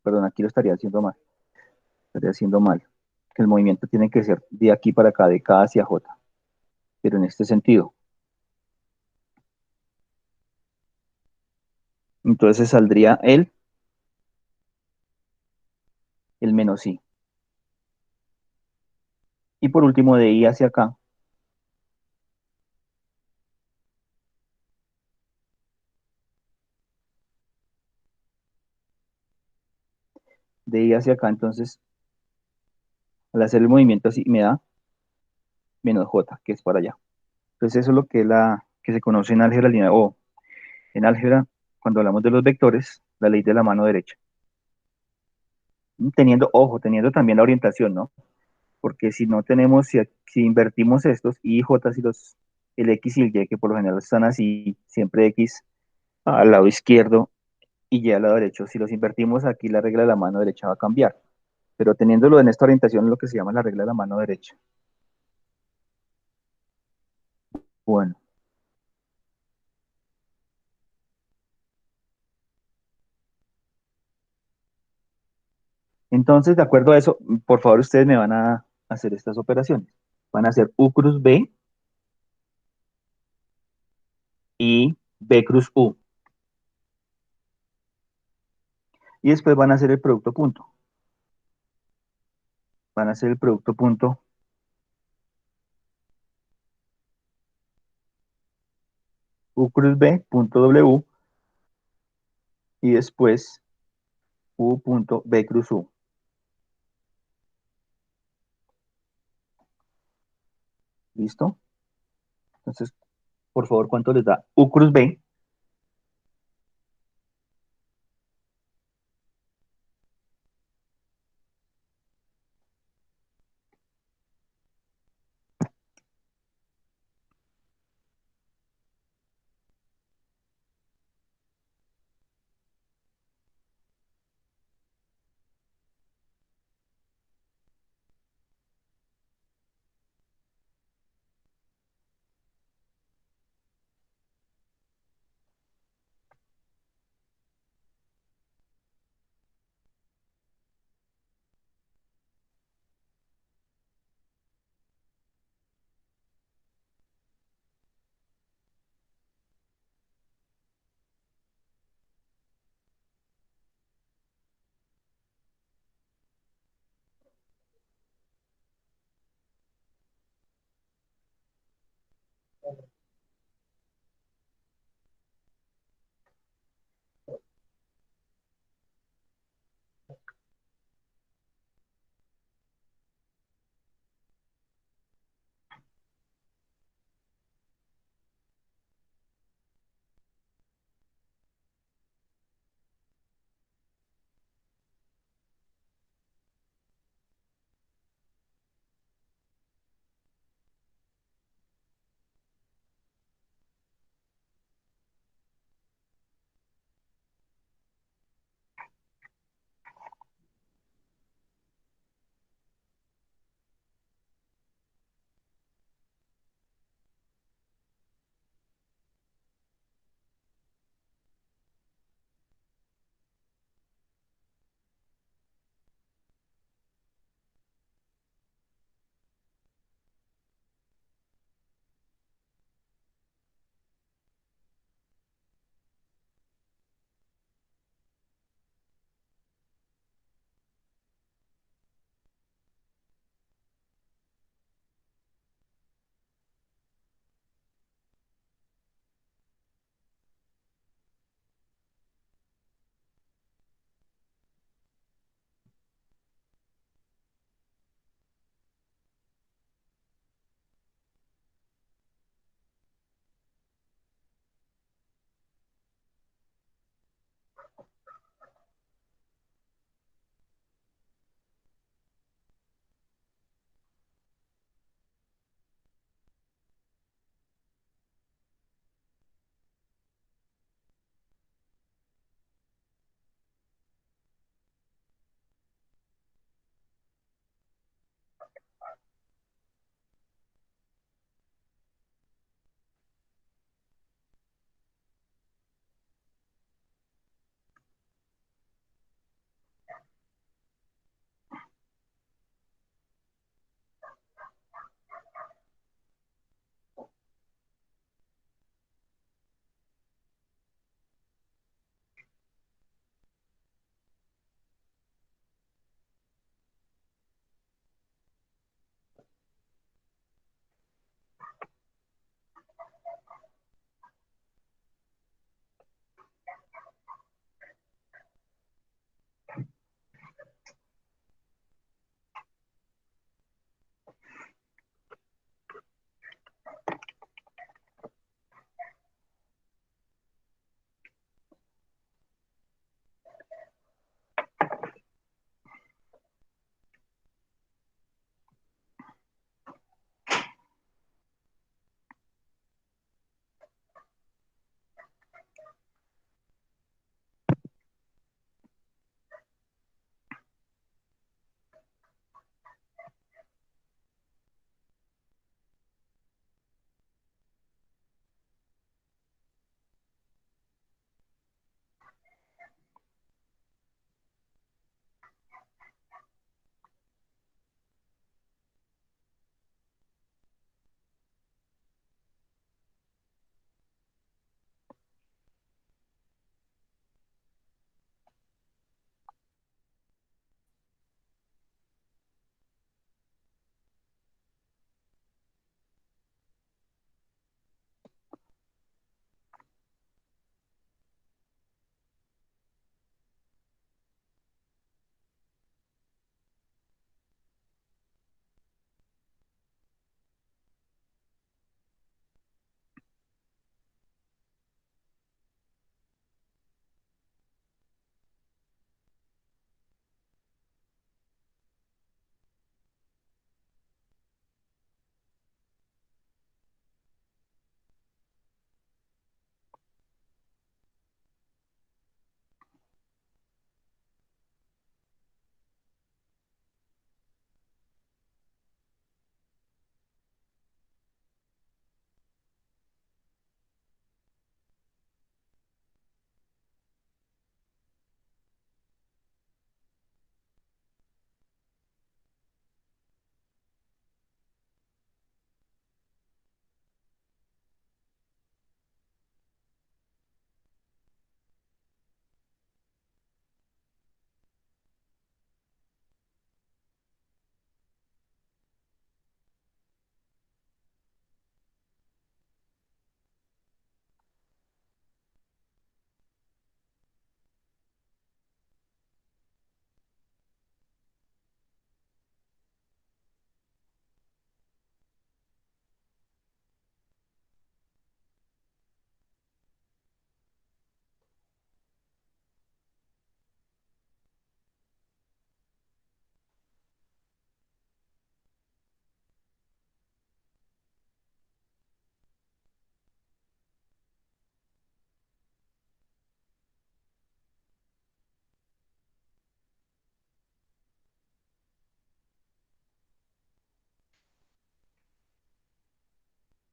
Perdón, aquí lo estaría haciendo mal. Estaría haciendo mal. Que el movimiento tiene que ser de aquí para acá, de K hacia J. Pero en este sentido. Entonces saldría el menos I. Y por último, de I hacia acá, de I hacia acá, entonces, al hacer el movimiento así, me da menos J, que es para allá. Entonces, eso es lo que que se conoce en álgebra lineal, o en álgebra, cuando hablamos de los vectores, la ley de la mano derecha. Ojo, teniendo también la orientación, ¿no? Porque si no tenemos, si invertimos estos, I y J, si el X y el Y, que por lo general están así, siempre X al lado izquierdo y Y al lado derecho, si los invertimos aquí, la regla de la mano derecha va a cambiar. Pero teniéndolo en esta orientación, es lo que se llama la regla de la mano derecha. Bueno, entonces, de acuerdo a eso, por favor, ustedes me van a hacer estas operaciones. Van a hacer U cruz B y B cruz U. Y después van a hacer el producto punto. Van a hacer el producto punto U cruz B punto W y después U punto B cruz U. ¿Listo? Entonces, por favor, ¿cuánto les da U cruz B?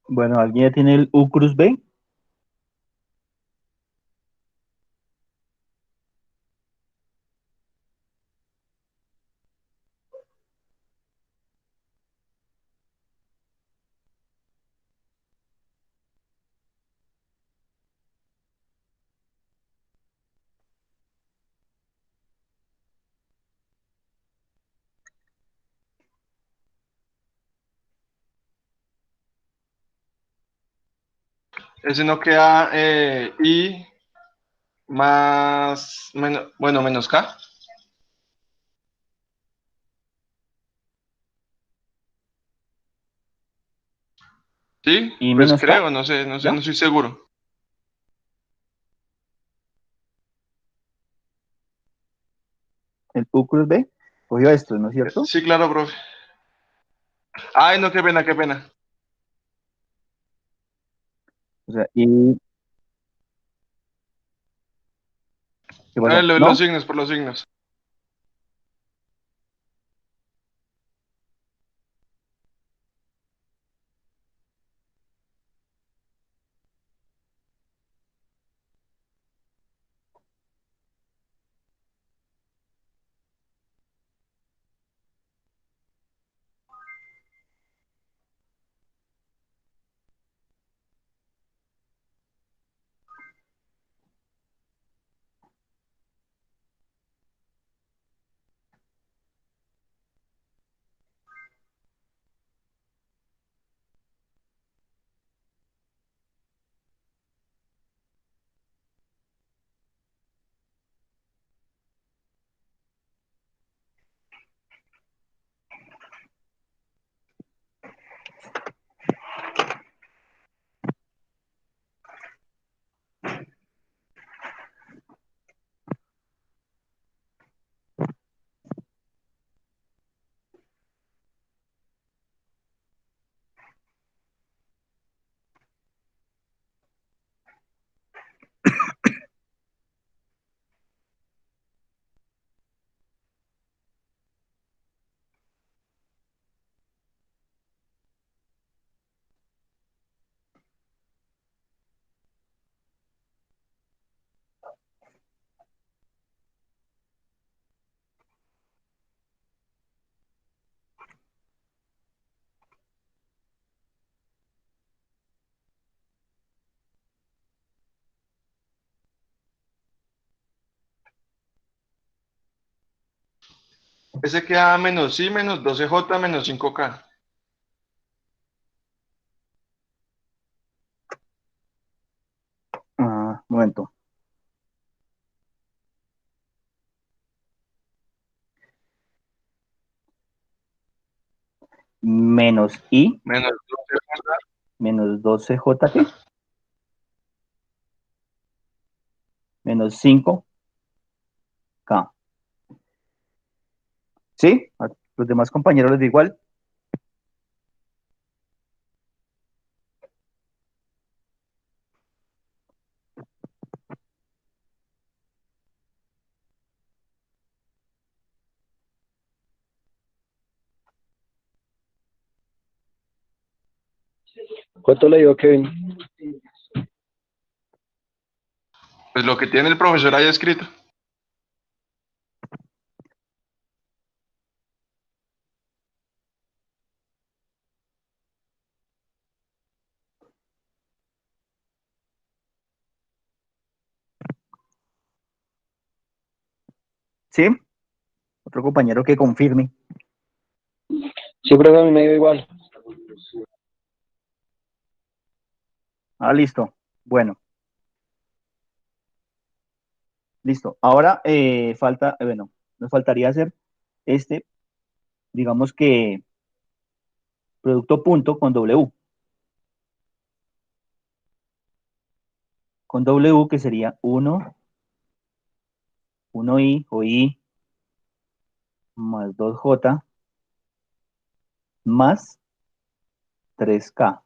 Bueno, ¿alguien ya tiene el U cruz B? Ese no queda I más, bueno, menos K. Sí, ¿Y pues menos K? creo, no sé, no sé, no ¿Ya? estoy seguro. El U cruz B cogió esto, ¿no es cierto? Sí, claro, profe. Ay, no, qué pena, qué pena. O sea, ¿y qué pasó? Los ¿No? signos, por los signos. Ese queda menos I, menos 12J, menos 5K. Ah, un momento. Menos I, Menos 12J. menos 12J, ¿qué? Menos 5K. ¿Sí? A los demás compañeros les da igual. ¿Cuánto le dio Kevin? Pues lo que tiene el profesor ahí escrito. ¿Sí? Otro compañero que confirme. Siempre a mí me dio igual. Ah, listo. Bueno, listo. Ahora falta, bueno, nos faltaría hacer este, digamos que producto punto con W. Con W que sería uno I o I más 2J más 3K.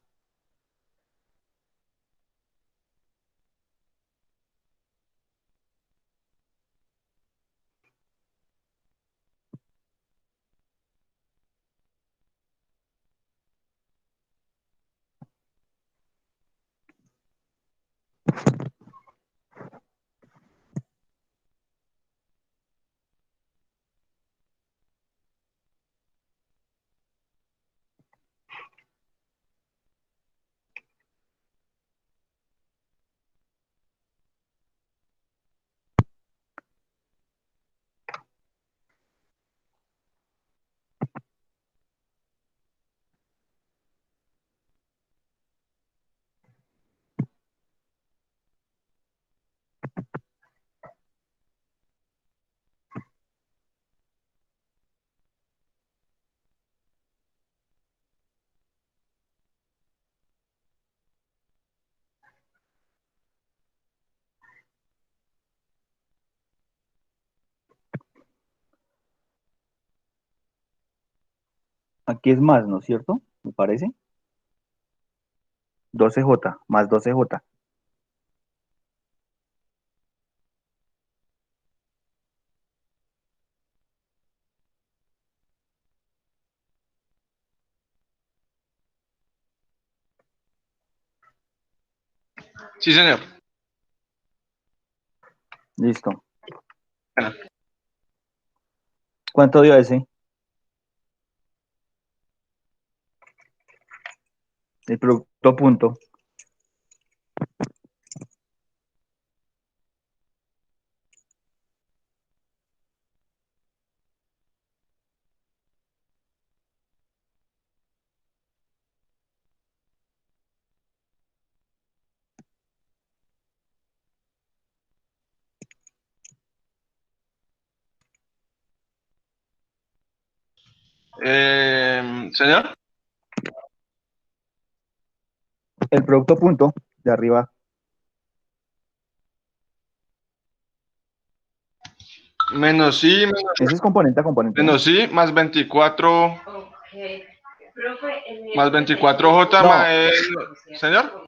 Aquí es más, ¿no es cierto? Me parece. 12J, más 12J. Sí, señor. Listo. Bueno, ¿Cuánto dio ese? El producto punto. señor, El producto punto de arriba. menos I, Ese es componente a componente, ¿no? menos I, más 24, más 24J, No, más, señor.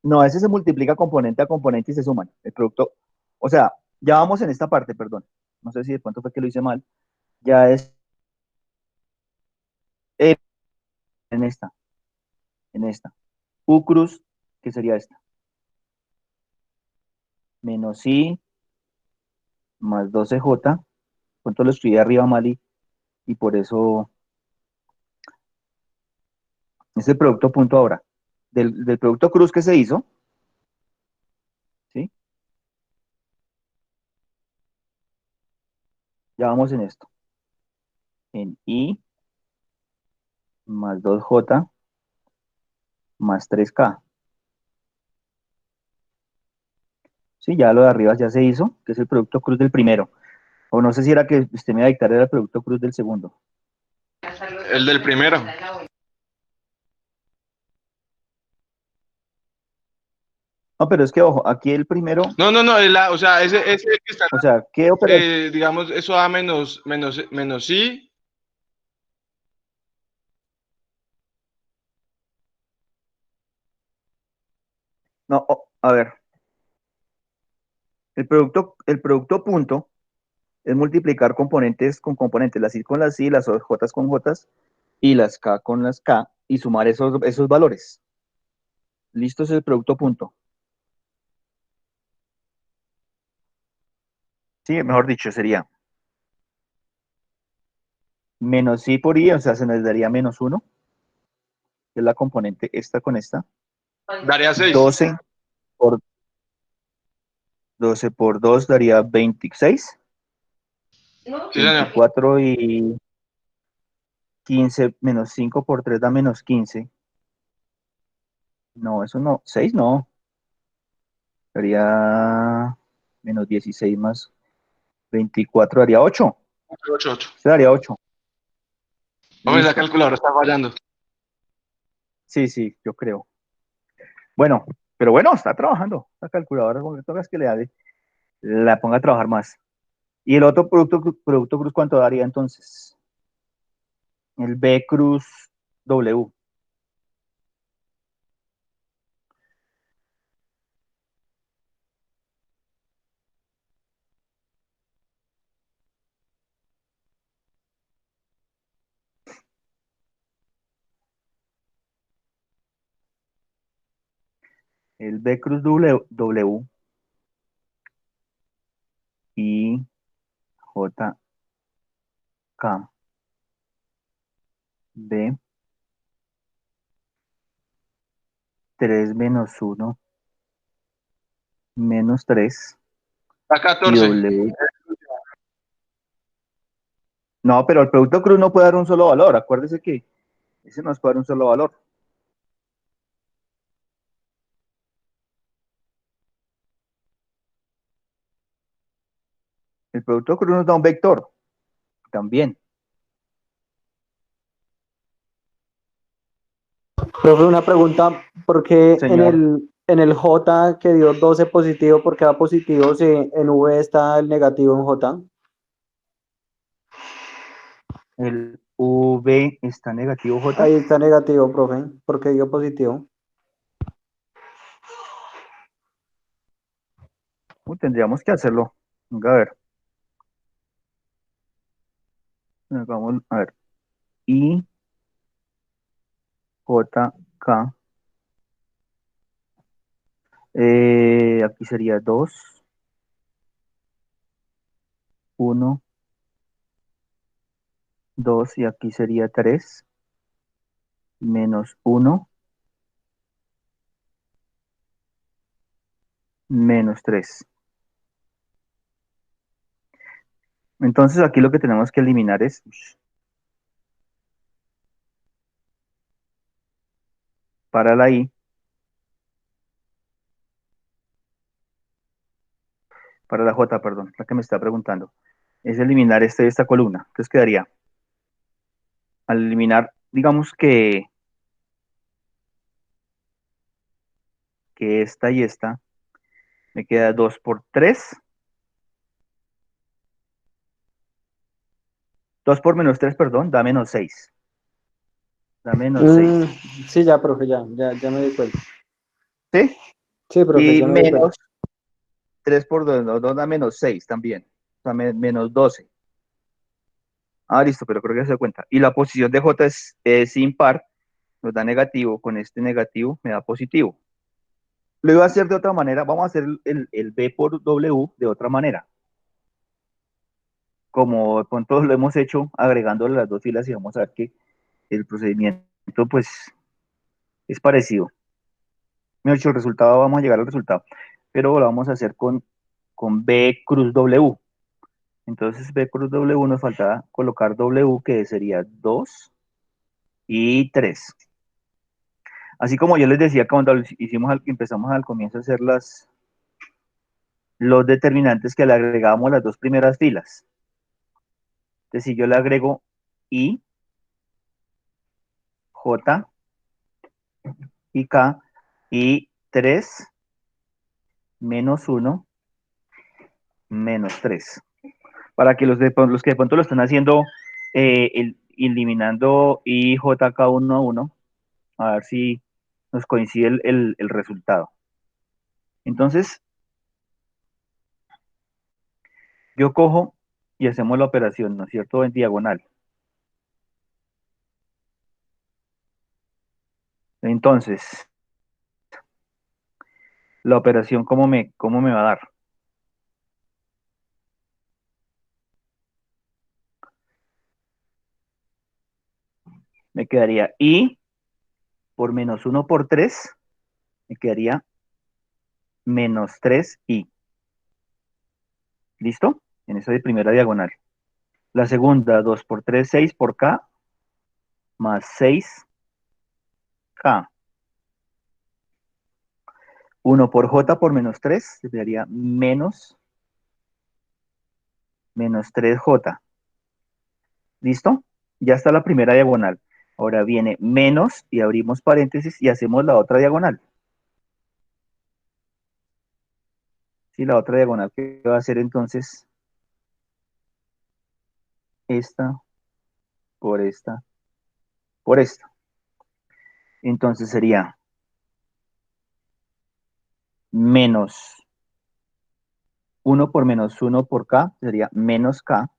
no, ese se multiplica componente a componente y se suman. El producto, o sea, ya vamos en esta parte, perdón. No sé si de pronto fue que lo hice mal. Ya es en en esta, en esta. U cruz, que sería esta. Menos I más 12J. Pronto lo escribí arriba mal y por eso es el producto punto ahora. Del producto cruz que se hizo, ¿sí? Ya vamos en esto. En I más 2J más 3K. Sí, ya lo de arriba ya se hizo, que es el producto cruz del primero. O no sé si era que usted me iba a dictar era el producto cruz del segundo. El del primero. No, pero es que, ojo, aquí el primero, No, no, no, o sea, ese que está, o sea, ¿qué operación? digamos, eso da menos I. No, a ver, el producto punto es multiplicar componentes con componentes, las I con las I, las J con J y las K con las K y sumar esos valores. Listo, es el producto punto. Sí, mejor dicho, sería menos I por I, o sea, se nos daría menos 1, que es la componente esta con esta. Daría 6. 12 por 12 por 2 daría 26. Sí, señor. 24 y 15 menos 5 por 3 da menos 15. No, eso no. 6 no. Daría menos 16 más 24 daría 8. 8, 8. Se daría 8. Hombre, esa Listo. calculadora está fallando. Sí, sí, yo creo. Bueno, pero bueno, está trabajando. La calculadora, con toca es que la ponga a trabajar más. ¿Y el otro producto cruz cuánto daría entonces? El B cruz W. El B cruz W y J K B 3 menos 1 menos 3 Está y 14. W. No, pero el producto cruz no puede dar un solo valor. Acuérdese que ese no puede dar un solo valor. El producto cruz nos da un vector también. Profe, una pregunta, ¿por qué en Señor, el J que dio 12 positivo, por qué da positivo si en V está el negativo en J? El V está negativo, J. Ahí está negativo, profe. ¿Por qué dio positivo? Tendríamos que hacerlo. Venga, a ver. Vamos a ver. I, J, K. Aquí sería 2, 1, 2 y aquí sería 3, menos 1, menos 3. Entonces aquí lo que tenemos que eliminar es, para la I, para la J, perdón, la que me está preguntando, es eliminar esta columna. Entonces quedaría, al eliminar, digamos que esta y esta, me queda 2 por 3. 2 por menos 3, perdón, da menos 6. Da menos 6. Sí, ya, profe, ya me di cuenta. ¿Sí? Sí, profe, Y ya me di cuenta. menos 3 por 2, no da menos 6 también. O sea, menos 12. Ah, listo, pero creo que se da cuenta. Y la posición de J es impar, nos da negativo. Con este negativo me da positivo. Lo iba a hacer de otra manera. Vamos a hacer el B por W de otra manera. Como de pronto lo hemos hecho agregándole las dos filas y vamos a ver que el procedimiento pues es parecido. Mejor dicho, el resultado, vamos a llegar al resultado. Pero lo vamos a hacer con B cruz W. Entonces B cruz W nos falta colocar W, que sería 2 y 3. Así como yo les decía cuando empezamos al comienzo a hacer los determinantes, que le agregábamos las dos primeras filas. Entonces si yo le agrego I, J y K, y 3 menos 1 menos 3. Para que los que de pronto lo están haciendo, eliminando I, J, K uno a uno, a ver si nos coincide el resultado. Entonces, yo cojo y hacemos la operación, ¿no es cierto?, en diagonal. Entonces, la operación, cómo me va a dar? Me quedaría I por menos 1 por 3, me quedaría menos 3I. ¿Listo? En esa de primera diagonal. La segunda, 2 por 3, 6 por K, más 6K. 1 por J por menos 3, se quedaría menos 3J. ¿Listo? Ya está la primera diagonal. Ahora viene menos y abrimos paréntesis y hacemos la otra diagonal. Sí, la otra diagonal que va a ser entonces esta por esta por esta. Entonces sería menos 1 por menos 1 por K, sería menos K.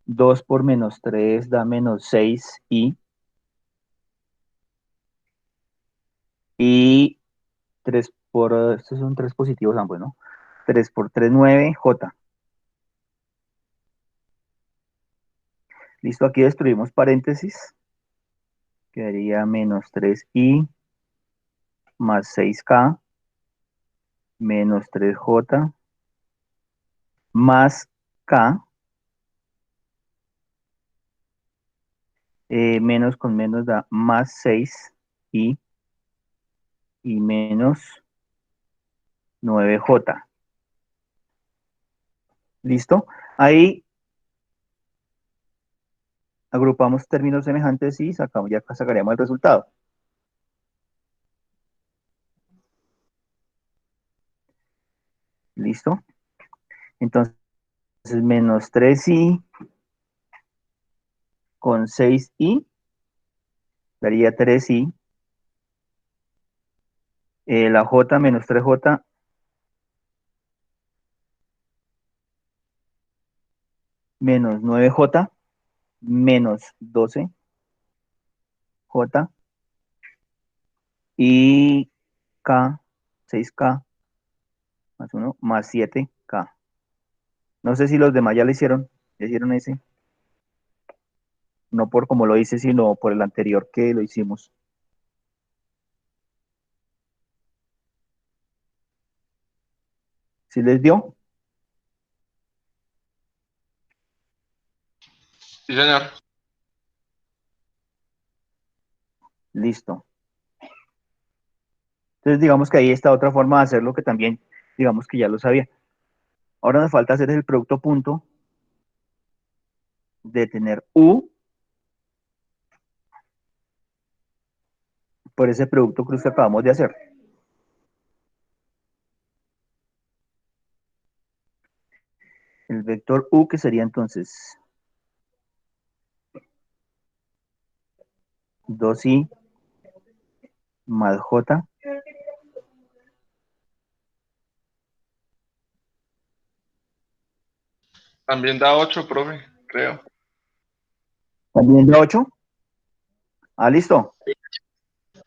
2 por menos 3 da menos 6I. Y 3 por, estos son 3 positivos ambos, ¿no? 3 por 3, 9J. Listo, aquí destruimos paréntesis. Quedaría menos 3I más 6K menos 3J más K. Menos con menos da más 6I y menos 9J. ¿Listo? Ahí agrupamos términos semejantes y sacamos, ya sacaríamos el resultado. ¿Listo? Entonces, Entonces, menos 3i con 6i daría 3i. La j menos 3j menos 9j menos 12j y k, 6k más 1 más 7k. No sé si los demás ya le hicieron ese, no por como lo hice, sino por el anterior que lo hicimos. ¿Sí les dio? Sí, señor. Listo. Entonces digamos que ahí está otra forma de hacerlo que también digamos que ya lo sabía. Ahora nos falta hacer el producto punto de tener u por ese producto cruz que acabamos de hacer. El vector u que sería entonces 2i más j También da 8, profe, creo. también da 8. Ah, listo.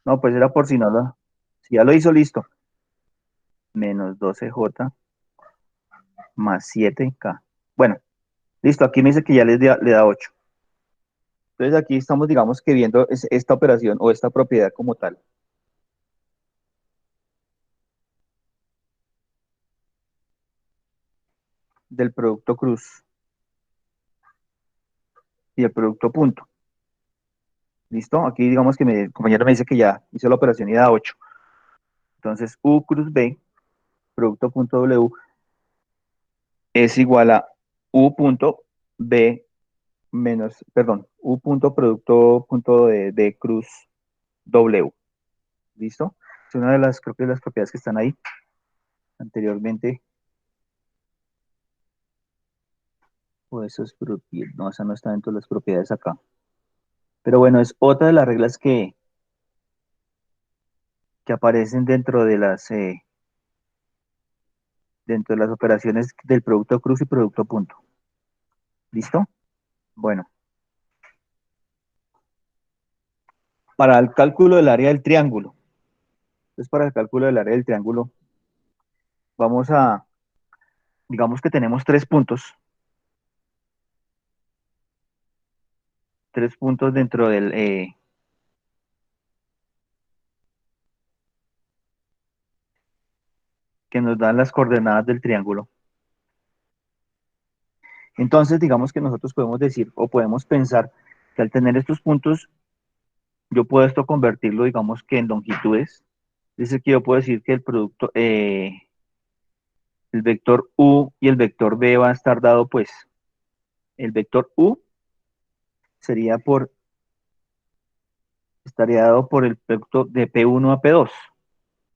No, pues era por si no lo. Si ya lo hizo, listo. Menos 12j más 7k. Bueno, listo. Aquí me dice que ya le da 8. Entonces aquí estamos, digamos que viendo esta operación o esta propiedad como tal. Del producto cruz y el producto punto. ¿Listo? Aquí digamos que mi compañero me dice que ya hizo la operación y da 8. Entonces u cruz b, producto punto w, es igual a u punto b menos, perdón, u punto producto punto de cruz w. ¿Listo? Es una de las, creo que de las propiedades que están ahí anteriormente. O eso es propiedad, no, esa no está dentro de las propiedades acá. Pero bueno, es otra de las reglas que aparecen dentro de las operaciones del producto cruz y producto punto. ¿Listo? Bueno, para el cálculo del área del triángulo. Entonces, para el cálculo del área del triángulo, vamos a, digamos que tenemos tres puntos dentro que nos dan las coordenadas del triángulo. Entonces, digamos que nosotros podemos decir o podemos pensar que al tener estos puntos, yo puedo esto convertirlo, digamos que en longitudes. Es decir, que yo puedo decir que el vector u y el vector b va a estar dado, pues, el vector u sería estaría dado por el vector de P1 a P2,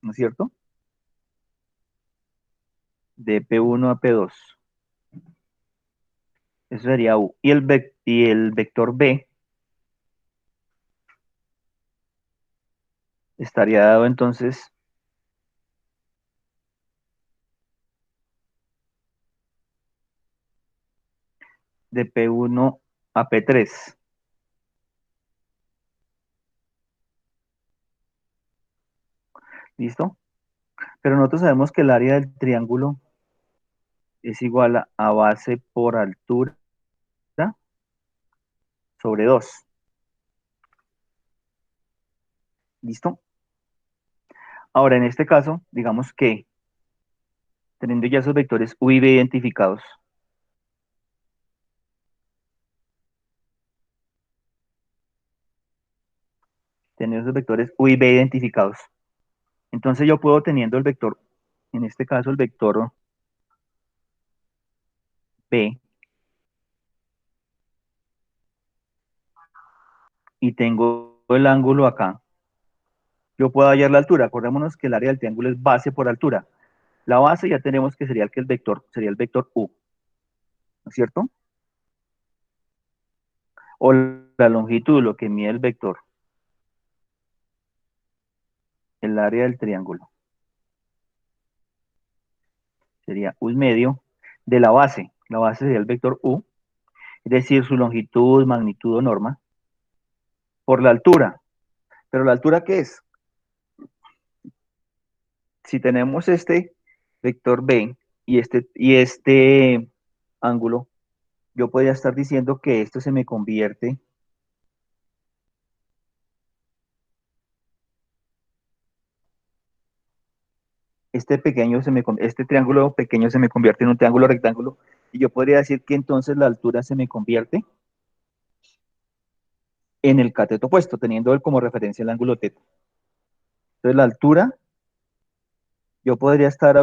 ¿no es cierto? De P1 a P2. Eso sería u. Y el vector b estaría dado entonces de P1 a P3. ¿Listo? Pero nosotros sabemos que el área del triángulo es igual a base por altura sobre 2. ¿Listo? Ahora, en este caso, digamos que teniendo ya esos vectores u y b identificados, teniendo esos vectores u y b identificados, entonces yo puedo teniendo el vector, en este caso el vector b, y tengo el ángulo acá, yo puedo hallar la altura. Acordémonos que el área del triángulo es base por altura. La base ya tenemos que sería el vector u. ¿no es cierto? O la longitud, lo que mide el vector, el área del triángulo, sería U medio de la base sería el vector U, es decir, su longitud, magnitud o norma, por la altura. ¿Pero la altura qué es? Si tenemos este vector B y este ángulo, yo podría estar diciendo que esto se me convierte, este triángulo pequeño se me convierte en un triángulo rectángulo, y yo podría decir que entonces la altura se me convierte en el cateto opuesto, teniendo él como referencia el ángulo θ. Entonces la altura, yo podría estar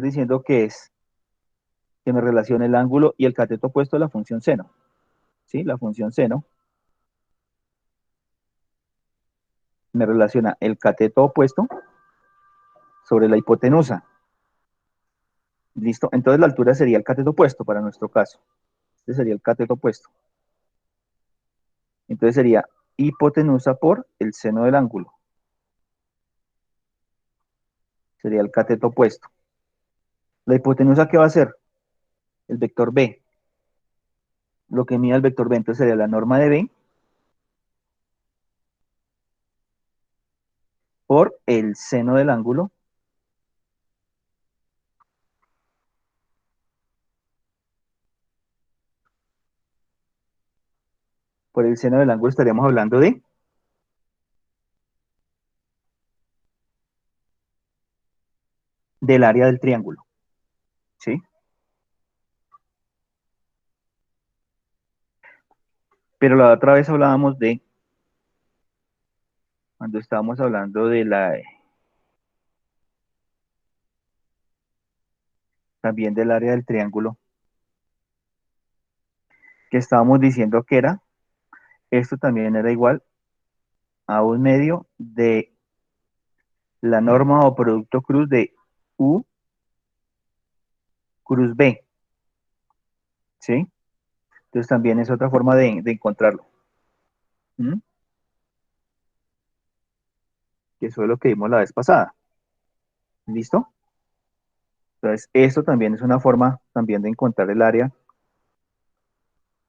diciendo que me relaciona el ángulo y el cateto opuesto a la función seno. ¿Sí? La función seno me relaciona el cateto opuesto sobre la hipotenusa. ¿Listo? Entonces la altura sería el cateto opuesto para nuestro caso. Este sería el cateto opuesto. Entonces sería hipotenusa por el seno del ángulo. Sería el cateto opuesto. La hipotenusa, ¿qué va a ser? El vector B. Lo que mide el vector B, entonces sería la norma de B por el seno del ángulo. Por el seno del ángulo estaríamos hablando del área del triángulo. ¿Sí? Pero la otra vez hablábamos cuando estábamos hablando también del área del triángulo, que estábamos diciendo que esto también era igual a un medio de la norma o producto cruz de U cruz B. ¿Sí? Entonces también es otra forma de encontrarlo. ¿Mm? Que eso es lo que vimos la vez pasada. ¿Listo? Entonces, esto también es una forma también de encontrar el área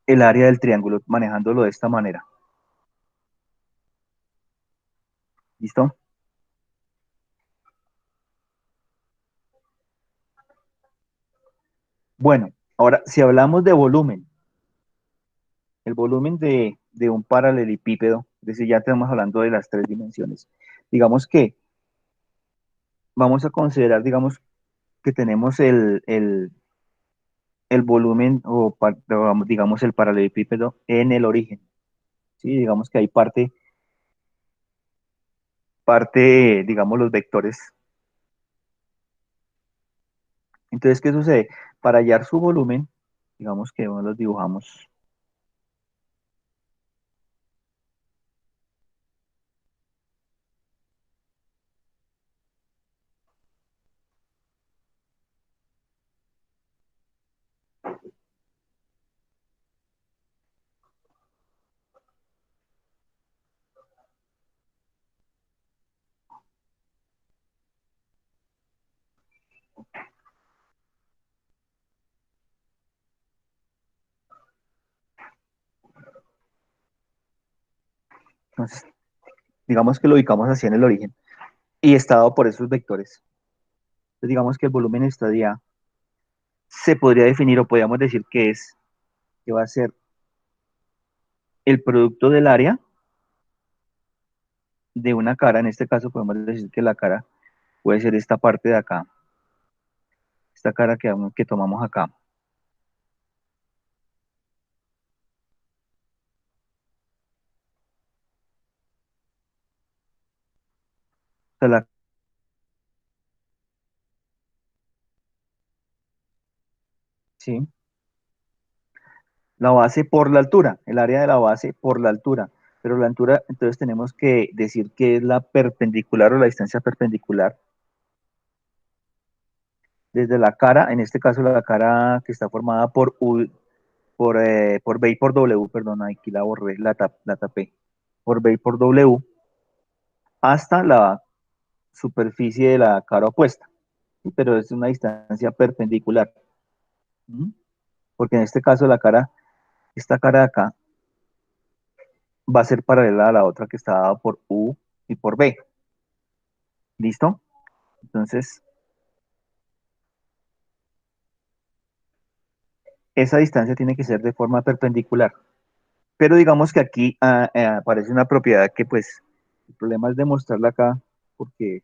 del triángulo, manejándolo de esta manera. ¿Listo? Bueno, ahora, si hablamos de volumen, el volumen de un paralelepípedo, es decir, ya estamos hablando de las tres dimensiones. Digamos que vamos a considerar, digamos, que tenemos el volumen digamos, el paralelepípedo en el origen. ¿Sí? Digamos que hay digamos, los vectores. Entonces, ¿qué sucede? Para hallar su volumen, digamos que los dibujamos. Entonces, digamos que lo ubicamos así en el origen y está dado por esos vectores. Entonces, digamos que el volumen estaría, se podría definir o podríamos decir que va a ser el producto del área de una cara. En este caso podemos decir que la cara puede ser esta parte de acá, esta cara que tomamos acá. O sea, ¿sí? La base por la altura, el área de la base por la altura. Pero la altura, entonces tenemos que decir que es la perpendicular o la distancia perpendicular desde la cara, en este caso la cara que está formada por U, por B y por W, perdón, aquí la borré, la tapé, por B y por W, hasta la superficie de la cara opuesta, ¿sí? Pero es una distancia perpendicular, ¿sí? Porque en este caso la cara, esta cara de acá, va a ser paralela a la otra que está dada por U y por B. ¿Listo? Entonces, esa distancia tiene que ser de forma perpendicular. Pero digamos que aquí aparece una propiedad que pues el problema es demostrarla acá porque es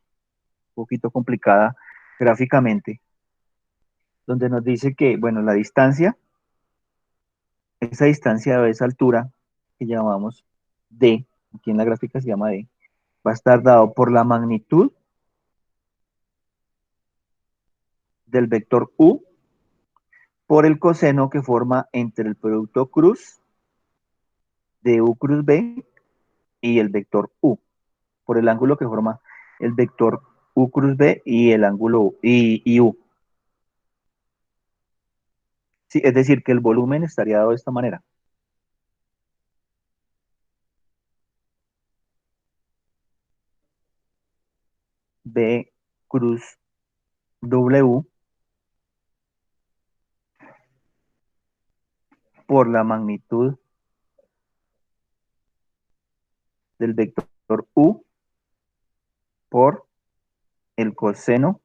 un poquito complicada gráficamente, donde nos dice que, bueno, la distancia, esa distancia de esa altura que llamamos D, aquí en la gráfica se llama D, va a estar dado por la magnitud del vector U por el coseno que forma entre el producto cruz de U cruz B y el vector U, por el ángulo que forma el vector U cruz B y el ángulo y U. Sí, es decir, que el volumen estaría dado de esta manera. B cruz W por la magnitud del vector U por el coseno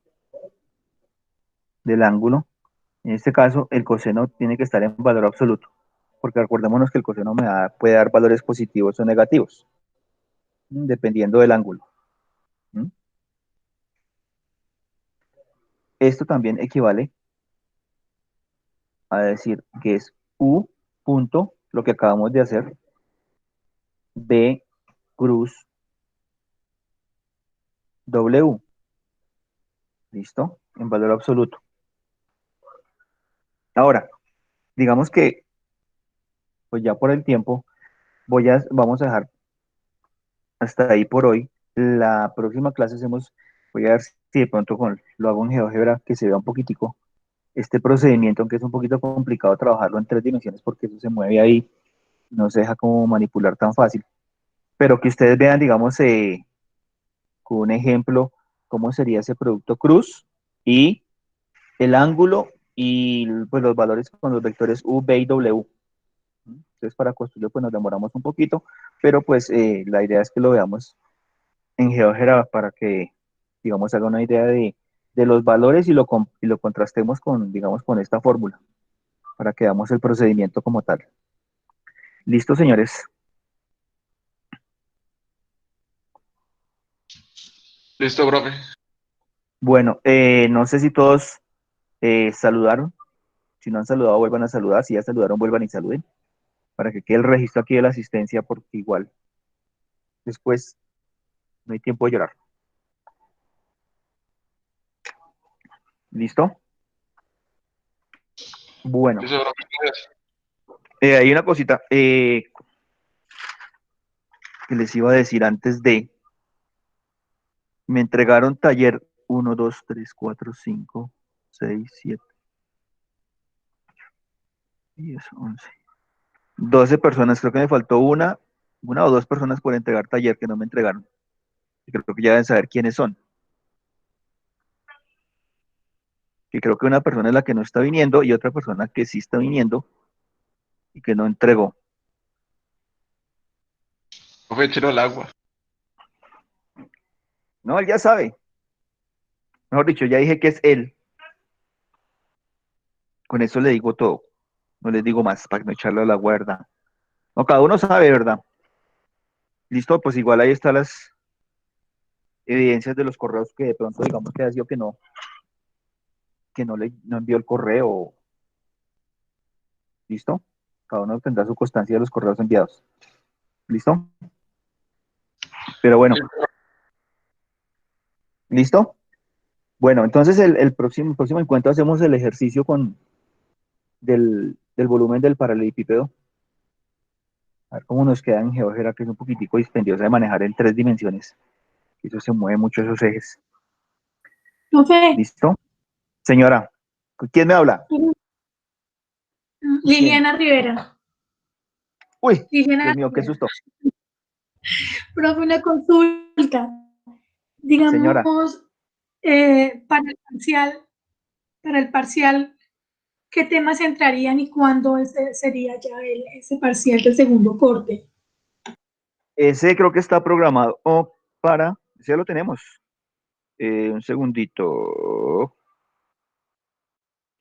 del ángulo. En este caso, el coseno tiene que estar en valor absoluto, porque acordémonos que el coseno puede dar valores positivos o negativos, dependiendo del ángulo. Esto también equivale a decir que es U punto, lo que acabamos de hacer, B cruz W. ¿Listo? En valor absoluto. Ahora, digamos que, pues ya por el tiempo, vamos a dejar hasta ahí por hoy. La próxima clase voy a ver si de pronto lo hago en GeoGebra, que se vea un poquitico este procedimiento, aunque es un poquito complicado trabajarlo en 3 dimensiones porque eso se mueve ahí, no se deja como manipular tan fácil. Pero que ustedes vean, digamos, con un ejemplo, cómo sería ese producto cruz y el ángulo y pues los valores con los vectores U, B y W. Entonces para construirlo pues nos demoramos un poquito, pero pues la idea es que lo veamos en GeoGebra para que, digamos, haga una idea de los valores y lo contrastemos con, digamos, con esta fórmula, para que veamos el procedimiento como tal. ¿Listo, señores? Listo, profe. Bueno, no sé si todos saludaron. Si no han saludado, vuelvan a saludar. Si ya saludaron, vuelvan y saluden, para que quede el registro aquí de la asistencia, porque igual después no hay tiempo de llorar. ¿Listo? Bueno, Listo, profe. Gracias. hay una cosita que les iba a decir antes de. Me entregaron taller 1, 2, 3, 4, 5, 6, 7, 10, 11. 12 personas, creo que me faltó una o dos personas por entregar taller que no me entregaron. Creo que ya deben saber quiénes son. Que creo que una persona es la que no está viniendo y otra persona que sí está viniendo y que no entregó. Profe, échelo al agua. No, él ya sabe. Mejor dicho, ya dije que es él. Con eso le digo todo. No les digo más para no echarlo a la guarda. No, cada uno sabe, ¿verdad? Listo, pues igual ahí están las evidencias de los correos que de pronto digamos que ha sido que no envió el correo. ¿Listo? Cada uno tendrá su constancia de los correos enviados. ¿Listo? Pero bueno, ¿listo? Bueno, entonces el próximo encuentro hacemos el ejercicio del volumen del paralelepípedo. A ver cómo nos queda en GeoGebra, que es un poquitico dispendiosa de manejar en 3 dimensiones. Eso se mueve mucho esos ejes. Profe, ¿Listo? Señora, ¿quién me habla? Liliana Rivera. Uy, Liliana Dios mío, qué Rivera. susto. Profe, una consulta. Señora, Digamos, para el parcial, ¿qué temas entrarían y cuándo sería ya ese parcial del segundo corte? ese creo que está programado para, ya lo tenemos. Un segundito.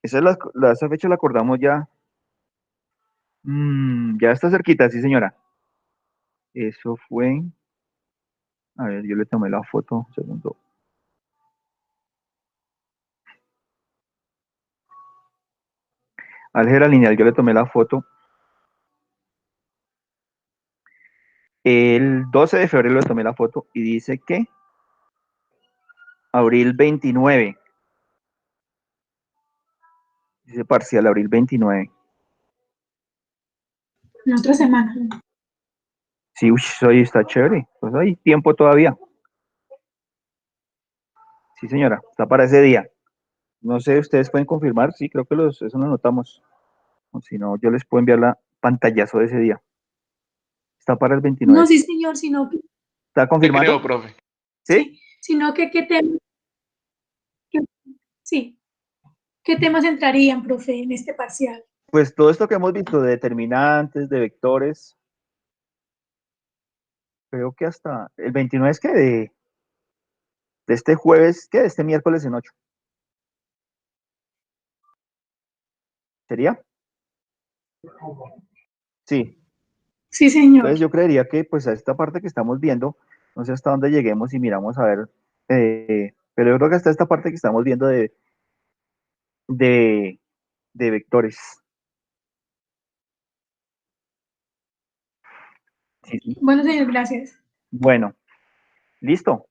Esa fecha la acordamos ya. Ya está cerquita, sí, señora. Eso fue. A ver, yo le tomé la foto. Un segundo. Álgebra lineal, yo le tomé la foto. El 12 de febrero le tomé la foto y dice que abril 29. Dice parcial, abril 29. La otra semana. Sí, hoy está chévere. Pues hay tiempo todavía. Sí, señora, está para ese día. No sé, ustedes pueden confirmar. Sí, creo que eso lo anotamos. O si no, yo les puedo enviar la pantallazo de ese día. Está para el 29. No, sí, señor, sino que, ¿Está Te creo, confirmando? profe. ¿Sí? sí, sino que qué- sí, ¿qué temas entrarían, profe, en este parcial? Pues todo esto que hemos visto de determinantes, de vectores, creo que hasta el 29 es que de este jueves, ¿qué? De este miércoles en 8. ¿Sería? Sí. Sí, señor. Entonces yo creería que pues a esta parte que estamos viendo, no sé hasta dónde lleguemos y miramos a ver, pero yo creo que hasta esta parte que estamos viendo de, de vectores. Sí, sí. Bueno, señor, gracias. Bueno, listo.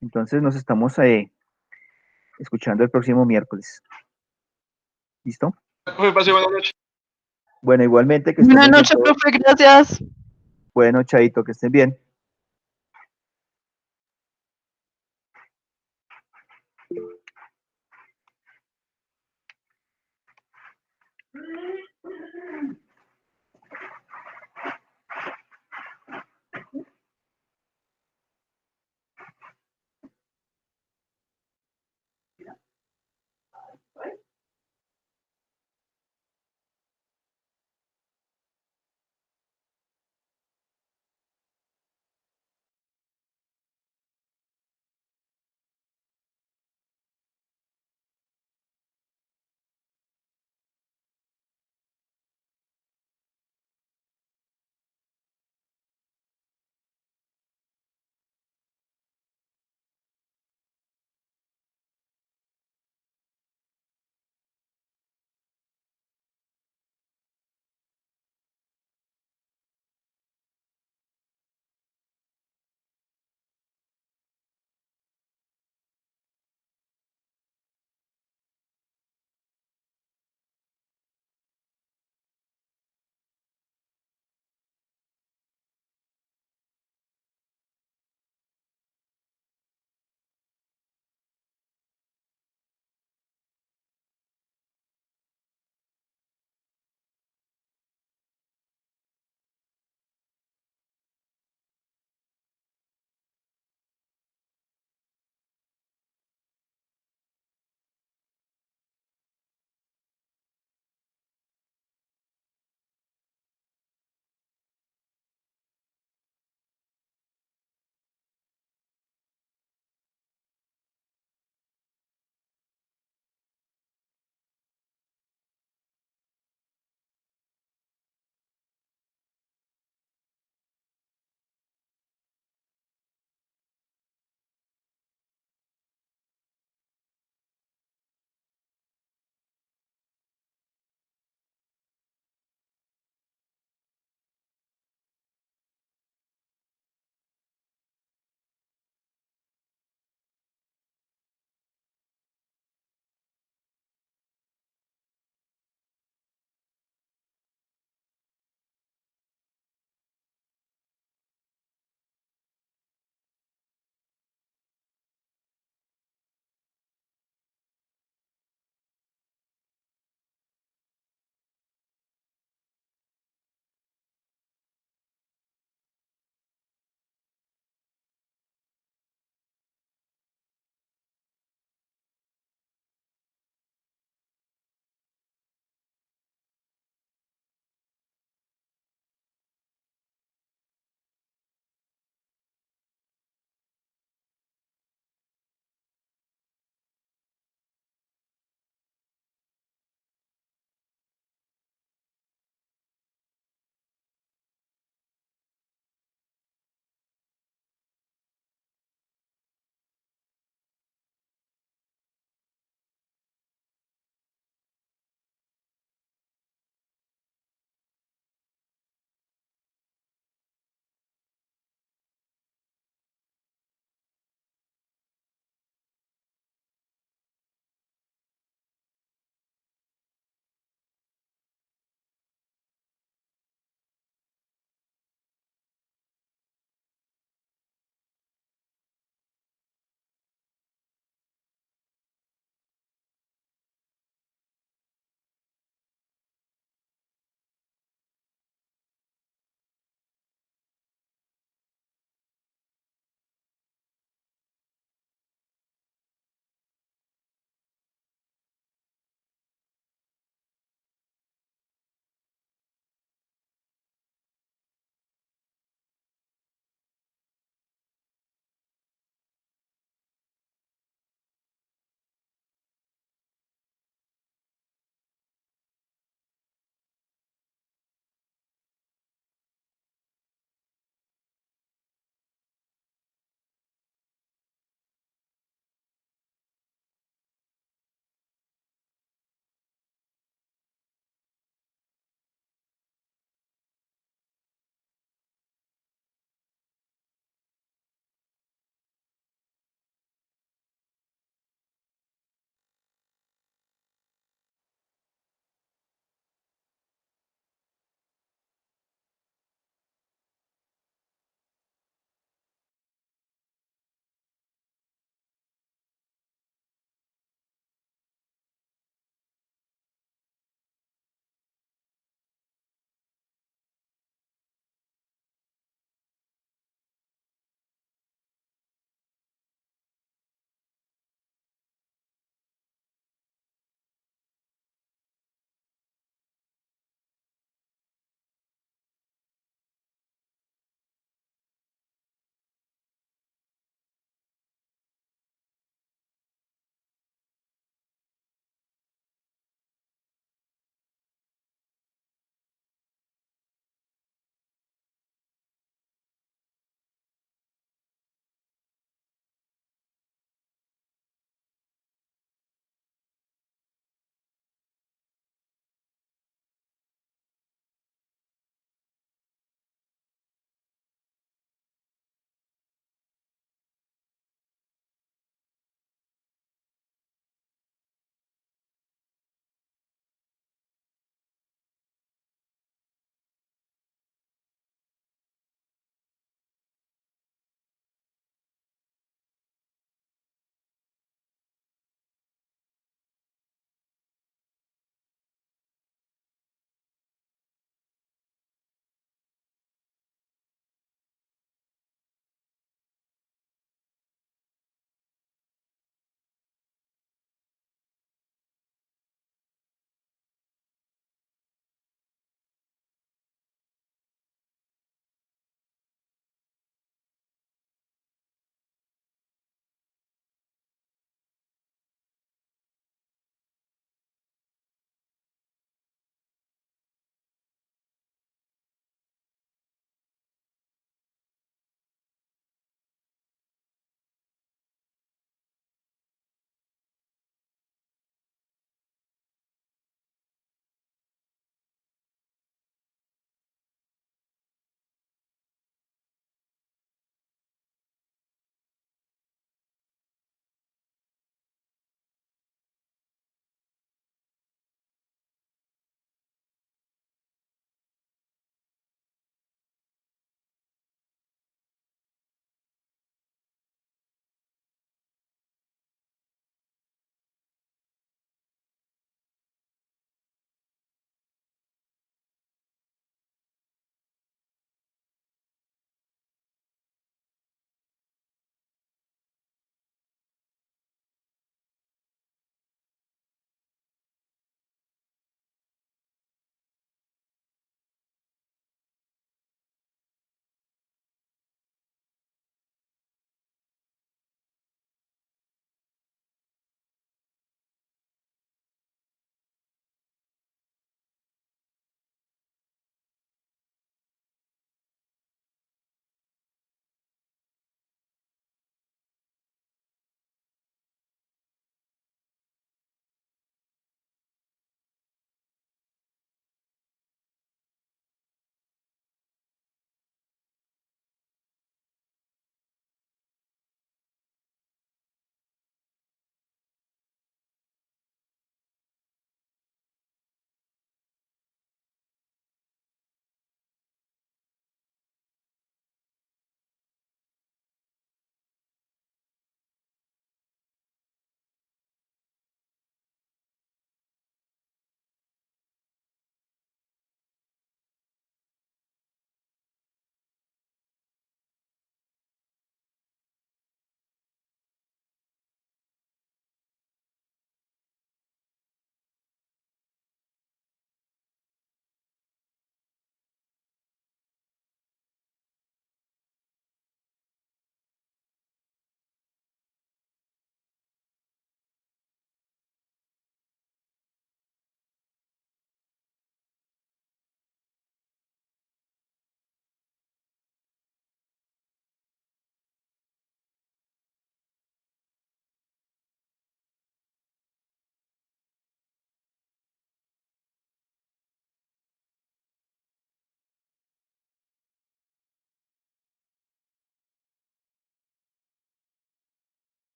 Entonces nos estamos escuchando el próximo miércoles. ¿Listo? Profe, pase buenas noches. Bueno, igualmente que estén Buenas muy bien noches, todos. profe, gracias. Bueno, Chaito, que estén bien.